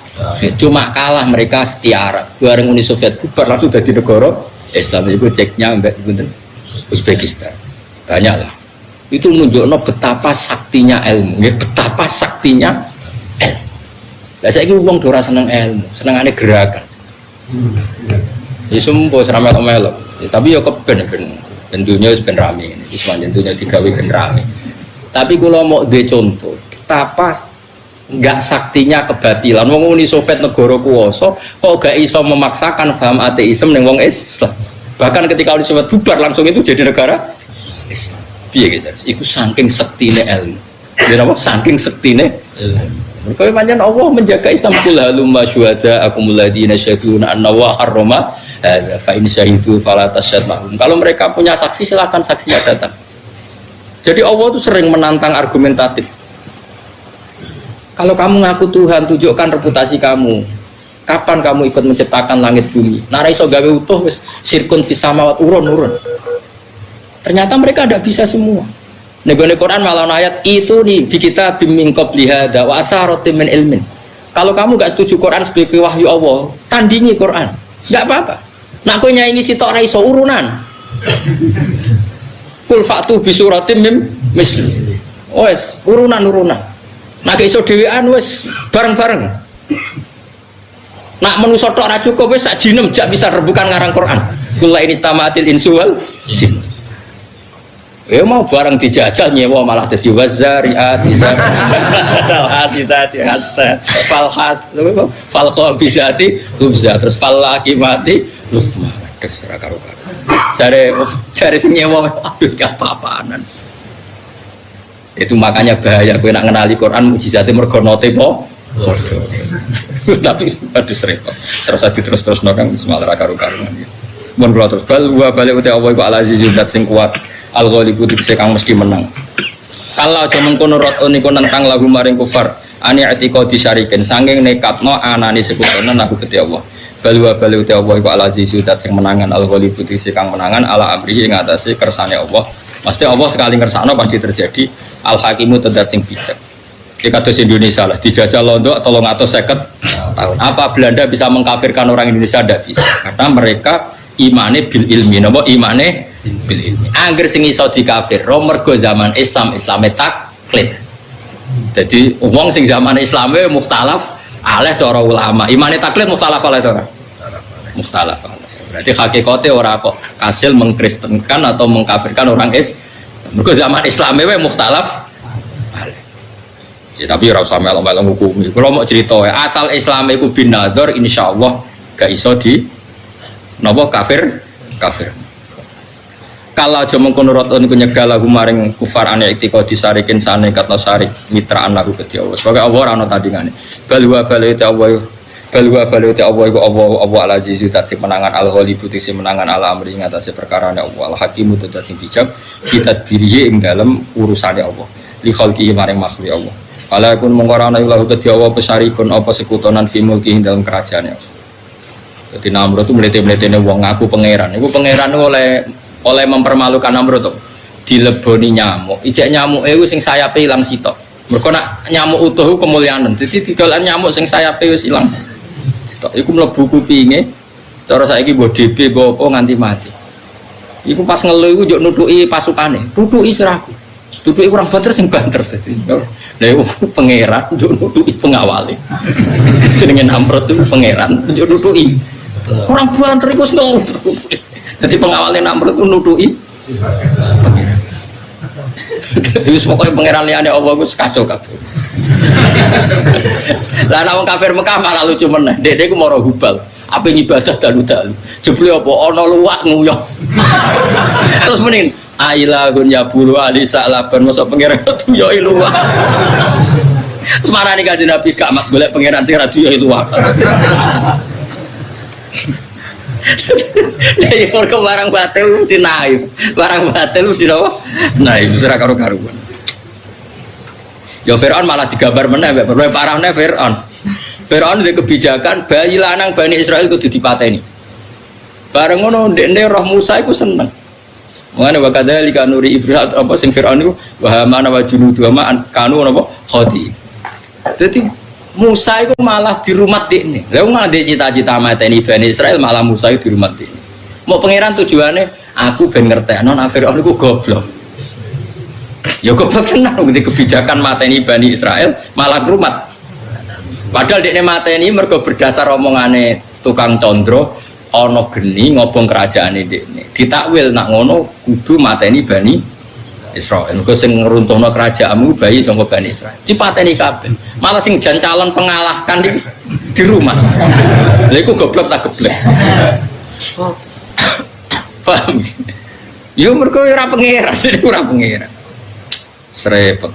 Cuma kalah mereka setiara. Bareng Uni Soviet bubar langsung jadi negara Islam. Itu ceknya enggak Uzbekistan. Banyaklah. Itu menunjukkan betapa saktinya ilmu, ya, betapa saktinya ilmu. Lah saiki wong ora seneng ilmu, senengane gerakan. Ya sempo seramet melok. Ya, tapi ya keben ben dunya wis ben rame ngene. Wis pancen dunya digawe ben rame. Tapi kula mau dhe contoh, betapa enggak saktinya kebatilan. Wong Uni Soviet negara kuwasa kok gak iso memaksakan paham ateisme ning wong Islam. Bahkan ketika Uni Soviet bubar langsung itu jadi negara Islam. Piye gitu? Iku saking sektine ilmu. Ya apa? Saking sektine ilmu. Mergo pancen Allah menjaga Islam kul halumma syuhada akumul ladina syahiduna anna wa harrama hadza fa in syahidu fala tasyad mahum. Kalau mereka punya saksi silakan saksinya datang. Jadi Allah itu sering menantang argumentatif. Kalau kamu ngaku Tuhan, tunjukkan reputasi kamu. Kapan kamu ikut menciptakan langit bumi? Nara iso gawe utuh wis sirkun fis samawat urun-urun. Ternyata mereka tidak bisa semua. Nego Quran malah ayat itu nih di kita bimbing qoblihada wa atharatin min ilmin. Kalau kamu gak setuju Quran sebagai wahyu Allah, tandingi Quran. Enggak apa-apa. Nak kowe nyanyi sitok ra iso urunan. Kul fa'tu bi suratim mim misli. Wes, urunan-urunan. Nak iso dhewean wes bareng-bareng. Nak manusa tok ra cukup wis sak jinem jak bisa rebukan ngarang Quran. Kula ini istamatil insu wal jin. Ya mau barang dijajal nyewa malah dadi wazariat izar. Al-hasidati hasad, fal khabisati khubza, terus fal laqimati lukma. Terserah karo-karo. Cari sing nyewa aduh apa-apaanan. Itu makanya bahaya kowe nak ngenali Quran mukjizate mergo note po. Tapi aduh repot. Terus kang malah karo-karo. Mun kula terus balik uti Allah iku al-azizul zat sing kuat. Al-Ghalibu dikse kang mesti menang. Kalau aja mengkono rot niku nentang lagu maring kufar ani atiqa disyarikin sanging nekatno anane sekutonen aku Gusti Allah. Bali uti Allah iku al-azizul zat sing menangan al-Ghalibu dikse kang menangan ala amrihi ing atase kersane Allah. Mesti Allah sekali ngersakno pasti terjadi. Al-Hakimu tedat sing bijak. Di kados Indonesia lah dijajah londo 350 tahun. Apa Belanda bisa mengkafirkan orang Indonesia? Tidak bisa. Karena mereka imane bil ilmi, napa imane bil ilmi. Angger sing iso dikafir, mergo zaman Islame taklid. Jadi wong sing zaman Islame mukhtalaf aleh cara ulama. Imane taklid mukhtalaf aleh ora? Mukhtalaf aleh. Berarti hakikate ora kok hasil mengkristenkan atau mengkafirkan orang Islam. Mergo zaman Islame wae mukhtalaf aleh. Ya tapi ora usah melok-melok ngukumi. Kalau mau cerita asal Islam iku bin nadzar insyaallah gak iso di napa kafir. Kalau aja mengkono roton iku nyegal lagu maring kufar ane iktikadi sarikin sane katno sarik mitraan lagu kedhi Allah. Sebagai Allah ora ana tandingane. Balwa balete Allah iku Allah al-aziz zat sing menangan al-ghalib sing menangan ala amri ing atase perkarane Allah al-hakim zat sing bijak kita dirihi ing dalem urusane Allah li khalqi maring makhluk Allah. Ala kun mengorana ilahu kedhi Allah pesarikun apa sekutonan fi mulki ing dalem kerajaane Allah. Dadi Namrud itu mlete-mletene wong ngaku pangeran. Iku pangeran oleh mempermalukan Namrud tuh. Dileboni nyamuk. Ijek nyamuke iku sing sayape ilang sitok. Mergo nak nyamuk utuh kemuliaan. Dadi didolan nyamuk sing sayape wis ilang. Sitok iku mlebu kupinge. Cara saiki mbok DB mbok apa nganti mati. Iku pas ngelu iku njuk nutuki pasukane. Tutuki siraku. Tutuki kurang banter sing banter dadi. Lah iku pangeran njuk nutuki pengawale. Jenenge Namrud itu pangeran njuk nutuki. Kurang banter iku seneng. Jadi pengawalnya Namrud itu nuduhi pangeran. Jadi pokoknya pangeran liane Allah itu kacau kabeh. Lah nek wong kafir Mekah malah lucu meneh. Dek iku mara hubal. Ape ngibadah dalu-dalu. Jebule apa ana luwak nguyah. Terus mending ailahun ya bulu ali sa'laban mosok pangeran tuyoi luwak. Semarane kanjeng Nabi gak mak golek pangeran sing ra tuyoi luwak. Ya mergo barang batil mesti naif. Barang batil mesti apa? Naif ora karo-karuan. Ya Firaun malah digambar meneh mbek berbae parahne Firaun. Firaun ndek kebijakan bayi lanang Bani Israil kudu dipateni. Bareng ngono ndek roh Musa iku seneng. Mangane wa kadzalika nuri Ibrahim apa sing Firaun iku wa mana wa junudu ma kanu napa khati. Dadi Musa itu malah di rumah ini. Lalu nggak ada cita-cita mateni Bani Israel malah Musa itu di rumah ini. Mau pangeran tujuannya aku ben ngerti. Non Firaun itu goblok. Ya goblok tenang. Nanti kebijakan mateni Bani Israel malah ke rumah. Padahal dia mateni mergo berdasar omongane tukang condro. Ono geni ngobong kerajaan ini. Ditakwil nak ngono kudu mateni Bani Israel. Engko sing ngruntuhno kerajaanmu bayi saka Bani Israel. Dipateni kabeh. Malah sing jan calon pengalahkan di rumah. Lha iku goblok tak geblek. Paham? Yo mergo ora pangeran, ora pangeran. Srepet.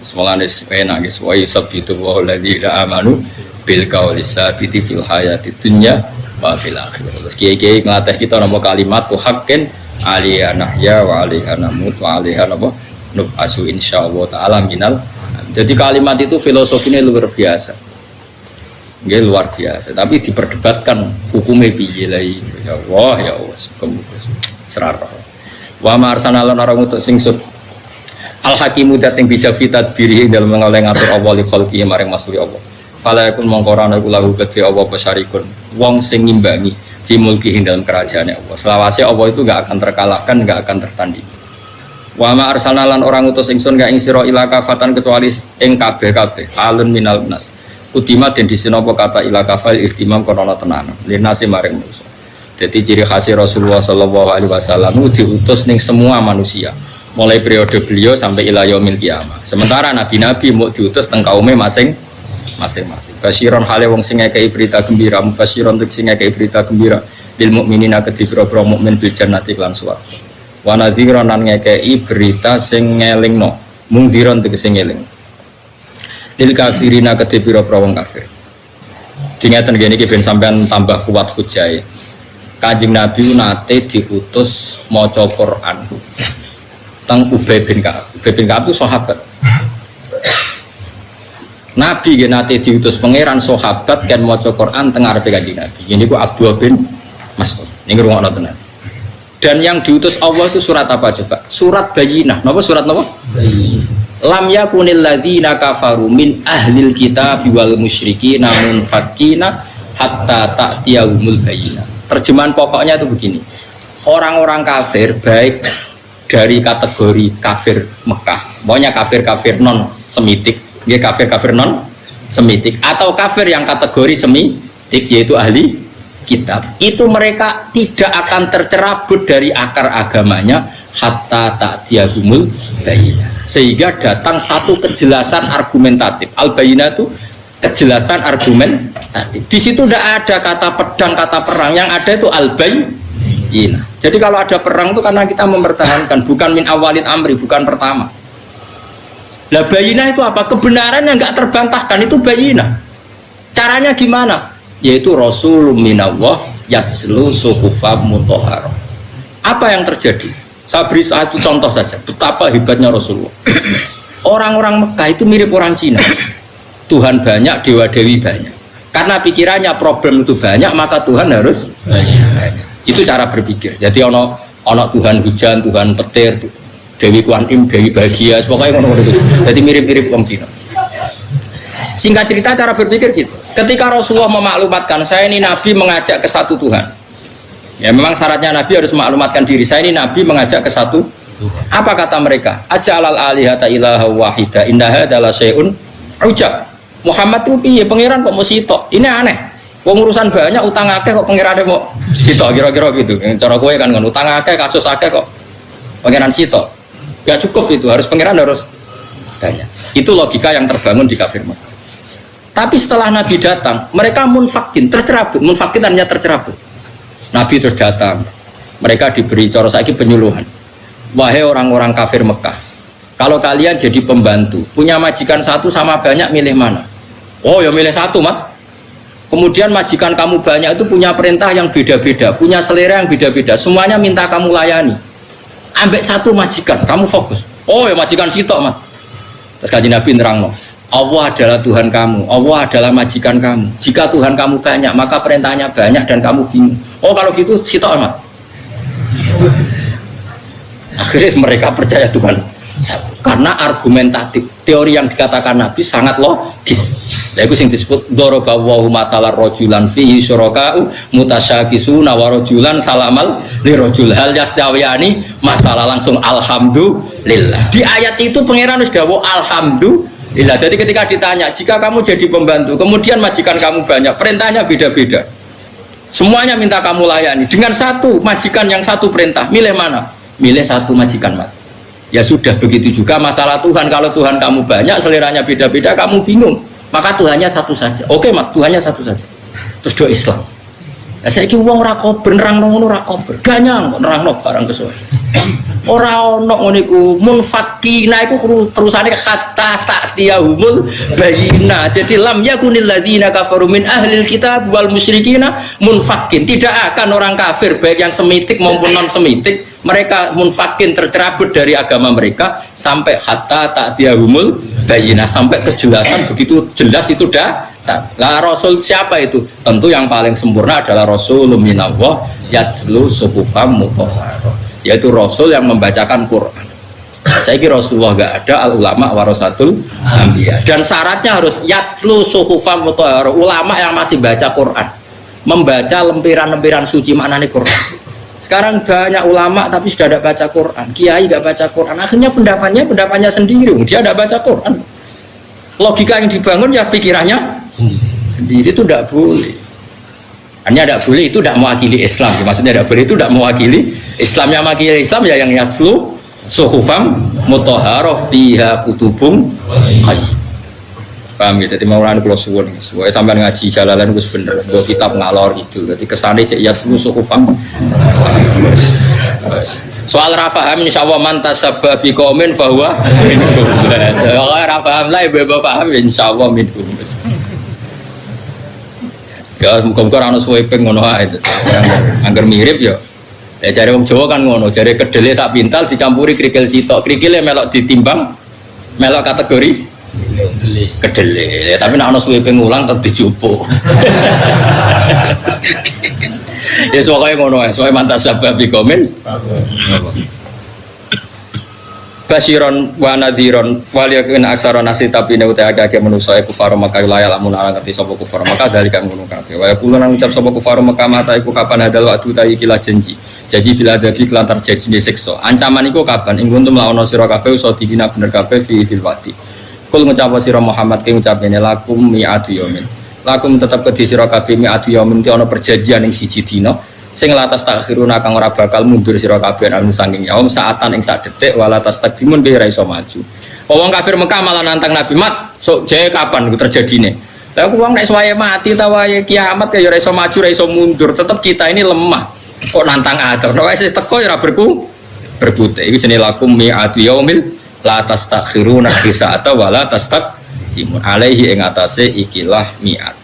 Semolane enak guys, wa yusabbitu wa alladziina amanu bil qawli sabiti fil hayati dunya wa fil akhirah. Terus kiai-kiai nglatih kita napa kalimat tu haqqin alaiha nahya wa alaiha namut wa alaiha napa nubasu insyaallah taala minal. Jadi kalimat itu filosofinya luar biasa. Nggih luar biasa, tapi diperdebatkan hukumnya piye lai. Ya Allah ya Allah, serara. Wa ma arsalna lan ora ngutus sing sud al hakimu dat sing bijak fitat diri dalam mengoleh ngatur Allah li khalqi maring makhluk Allah. Fala yakun mongkorana iku lahu kedhe Allah pesarikun wong sing ngimbangi di mulki dalam kerajaan Allah. Selawase Allah itu enggak akan terkalahkan, enggak akan tertanding. Wa ma arsalna lan orang utus ingsun ka ing sira ila kafatan kecuali ing kabeh-kabeh alun minal nas. Udima den disinapa kata ila kafal ihtimam kono tenan. Linase maring manusa. Jadi ciri khas Rasulullah sallallahu alaihi wasallam diutus ning semua manusia. Mulai periode beliau sampai ila yaumil qiyamah. Sementara nabi-nabi mau diutus teng kaume masing-masing. Basyiron hale wong sing ngekeki berita gembira, mubasyiron sing ngekeki berita gembira lil mukminina kedhi pira-pira mukmin bil jannati lan swarga. Wa nadhiran lan ngekeki berita sing ngelingno, mungdiron tegese ngeling. Lil kafirina kedhi pira-pira wong kafir. Dingaten ngene iki ben sampean tambah kuat hujae. Kanjeng Nabi nate diutus maca Quran. Teng Ubay bin Ka'ab. Ubay bin Ka'ab itu sahabat. Nabi nate diutus pangeran sahabat kan maca Quran teng ngarepe Kanjeng Nabi. Ini ku Abdullah bin Mas'ud. Ini ngrungokno tenan. Dan yang diutus Allah itu surat apa coba? Surat Bayyinah. Napa surat napa? Bayyinah. Lam yakunil ladzina kafaru min ahlil kitab wal musyrikin namun fakina hatta ta'tiyahumul bayyinah. Terjemahan pokoknya itu begini. Orang-orang kafir baik dari kategori kafir Mekah, maunya kafir-kafir non semitik, dia kafir-kafir non semitik atau kafir yang kategori semitik yaitu ahli kitab, itu mereka tidak akan tercerabut dari akar agamanya hatta ta'tiyahumul bayyinah. Sehingga datang satu kejelasan argumentatif. Al-bayyinah itu kejelasan argumentatif. Di situ tidak ada kata pedang, kata perang. Yang ada itu al-bayyinah. Jadi kalau ada perang itu karena kita mempertahankan, bukan min awalin amri, bukan pertama. Lah bayyinah itu apa? Kebenaran yang nggak terbantahkan itu bayyinah. Caranya gimana? Yaitu Rasulun minallah yatslu suhufam mutahharah. Apa yang terjadi? Saya beri satu contoh saja betapa hebatnya Rasulullah. Orang-orang Mekah itu mirip orang Cina. Tuhan banyak, dewa dewi banyak. Karena pikirannya problem itu banyak, maka Tuhan harus banyak. Itu cara berpikir. Jadi ono Tuhan hujan, Tuhan petir, Dewi Kuan Im, Dewi bahagia, pokoknya ono itu. Jadi mirip-mirip orang Cina. Singkat cerita cara berpikir gitu. Ketika Rasulullah memaklumatkan saya ini Nabi mengajak ke satu Tuhan. Ya memang syaratnya Nabi harus memaklumatkan diri. Saya ini Nabi mengajak ke satu. Apa kata mereka? Aja'alal alihata ilaha wahida indaha adalah syai'un ujab. Muhammad itu piye pangeran kok mau sitok? Ini aneh. Wong urusan banyak utang akeh kok pangerane mau sitok kira-kira gitu. Cara kowe kan utang akeh kasus akeh kok pangeran sitok. Gak cukup itu, harus pangeran harus banyak. Itu logika yang terbangun di kafir Mekah. Tapi setelah Nabi datang, mereka munfakin, tercerabut. Munfakin hanya tercerabut. Nabi terus datang, mereka diberi cara saiki penyuluhan. Wahai orang-orang kafir Mekah, kalau kalian jadi pembantu, punya majikan satu sama banyak, milih mana? Oh ya milih satu mat. Kemudian majikan kamu banyak itu punya perintah yang beda-beda, punya selera yang beda-beda, semuanya minta kamu layani. Ambek satu majikan, kamu fokus. Oh ya majikan sitok mat. Terus kaji Nabi nerangno, Allah adalah Tuhan kamu, Allah adalah majikan kamu. Jika Tuhan kamu banyak, maka perintahnya banyak dan kamu bingung. Oh kalau gitu sitok amat. Akhirnya mereka percaya Tuhan karena argumentatif. Teori yang dikatakan Nabi sangat logis. Nah, itu yang disebut dorobawahu matalar rojulan fihi syuraka'u mutasyakisuna wa rojulan salamal li rojul hal yastawiyani masalah langsung alhamdulillah. Di ayat itu pangeran sudah alhamdulillah. Jadi ketika ditanya, jika kamu jadi pembantu, kemudian majikan kamu banyak, perintahnya beda-beda, semuanya minta kamu layani, dengan satu majikan yang satu perintah, milih mana? Milih satu majikan mat. Ya sudah, begitu juga masalah Tuhan. Kalau Tuhan kamu banyak, seleranya beda-beda, kamu bingung, maka Tuhannya satu saja. Oke mat, Tuhannya satu saja. Terus doa Islam. Nah, saya kira uang rakober, nerang ngono rakober, ganyang kok nerang barang kesuwen. Orang ono ngono iku munfakina iku terusane kata ta'tiyahumul bayyinah. Jadi lam yakunil ladzina kafaru min ahlil kitab wal musyrikina munfakin. Tidak akan orang kafir baik yang semitik maupun non semitik mereka munfakin tercerabut dari agama mereka sampai hatta ta'tiyahumul bayyinah, sampai kejelasan begitu jelas itu dah. Lah Rasul siapa itu? Tentu yang paling sempurna adalah Rasulun minallah yatslu suhufam mutahharah, yaitu Rasul yang membacakan Quran. Saya kira Rasulullah enggak ada, al ulama warasatul anbiya. Dan syaratnya harus yatslu suhufam mutahharah, ulama yang masih baca Quran, membaca lempiran-lempiran suci maknanya Quran. Sekarang banyak ulama tapi sudah tidak baca Quran, kiai tidak baca Quran, akhirnya pendapatnya sendiri, dia tidak baca Quran. Logika yang dibangun ya pikirannya sendiri itu tidak boleh. Hanya tidak boleh itu tidak mewakili Islam. Maksudnya tidak boleh itu tidak mewakili Islam. Yang mewakili Islam ya yang yatslu suhufam mutahharah fiha kutubum qayyim. Paham ya? Jadi Maulana kula suwun, supaya sampean ngaji Jalalain wis bener, nggo kitab ngalor itu. Jadi kesane cek yatslu suhufam. Soal rafaham insyaallah man tasabba bi qaumin fa huwa minhum. Soal rafaham lah ibu paham insyaallah minhum. Ya muga-muga ana suwe ping ngono ae. Angger mirip ya. Ya jare wong Jawa kan ngono, jare kedele sak pintal dicampuri krikil sitok. Krikile melok ditimbang melok kategori kedele. Tapi nek ana suwe ping ulang tetep dijupuk. Ya soalnya ngono ya, soalnya mantas sabab komen. Basiron wa nadhiron waliyakin aksara nasi tapi ne uta agak manusa kufar Makkah layal amun ala ngerti sapa kufar Makkah dalikan ngono kabeh. Wa yaquluna ngucap sapa kufar Makkah mata iku kapan hadal waktu ta iki janji. Jadi bila dadi kelantar janji siksa. Ancaman iku kapan ing kuntum lawana sira kabeh usa dikina bener kabeh fil wati. Kul ngucap sira Muhammad ki ngucapene lakum mi'atu yaumin. Lakum tetap ke sira kabeh mi'atu yaumin ki ana perjanjian ing siji dina. sing latas takhiruna kang ora bakal mundur sira kabeh anu saking yaum saatan ing sak detik wala tastakdimun ge ora iso maju. Wong kafir Mekah malah nantang Nabi mat, sok jae kapan iku terjadine. Lah wong nek suwaye mati ta wae kiamat ya ora iso maju ora iso mundur, tetep kita ini lemah. Kok nantang atur. Nek wis teko ya ora berbute. Iku jenenge lakum mi'atu yaumil la tastakhiruna sa'ata wala tastaqdimun alaihi ing atase ikilah mi'at.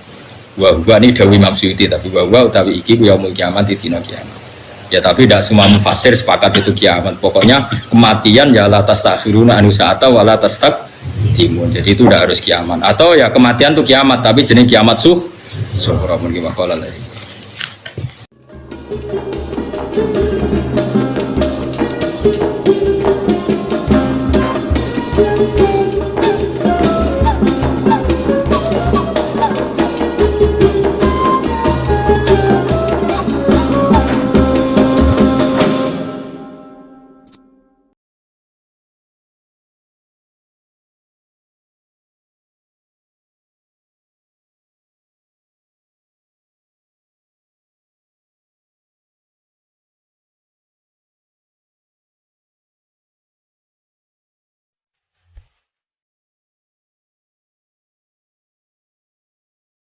Wa huwa ni dawi Imam Suyuti tapi wa utawi iki ku yaumul kiamat di dina kiamat. Ya tapi tidak semua mufasir sepakat itu kiamat. Pokoknya kematian ya la tastakhiruna sa'ata wala tastaqdimun. Jadi itu tidak harus kiamat. Atau ya kematian itu kiamat tapi jenis kiamat sughra mungkin waqala lagi.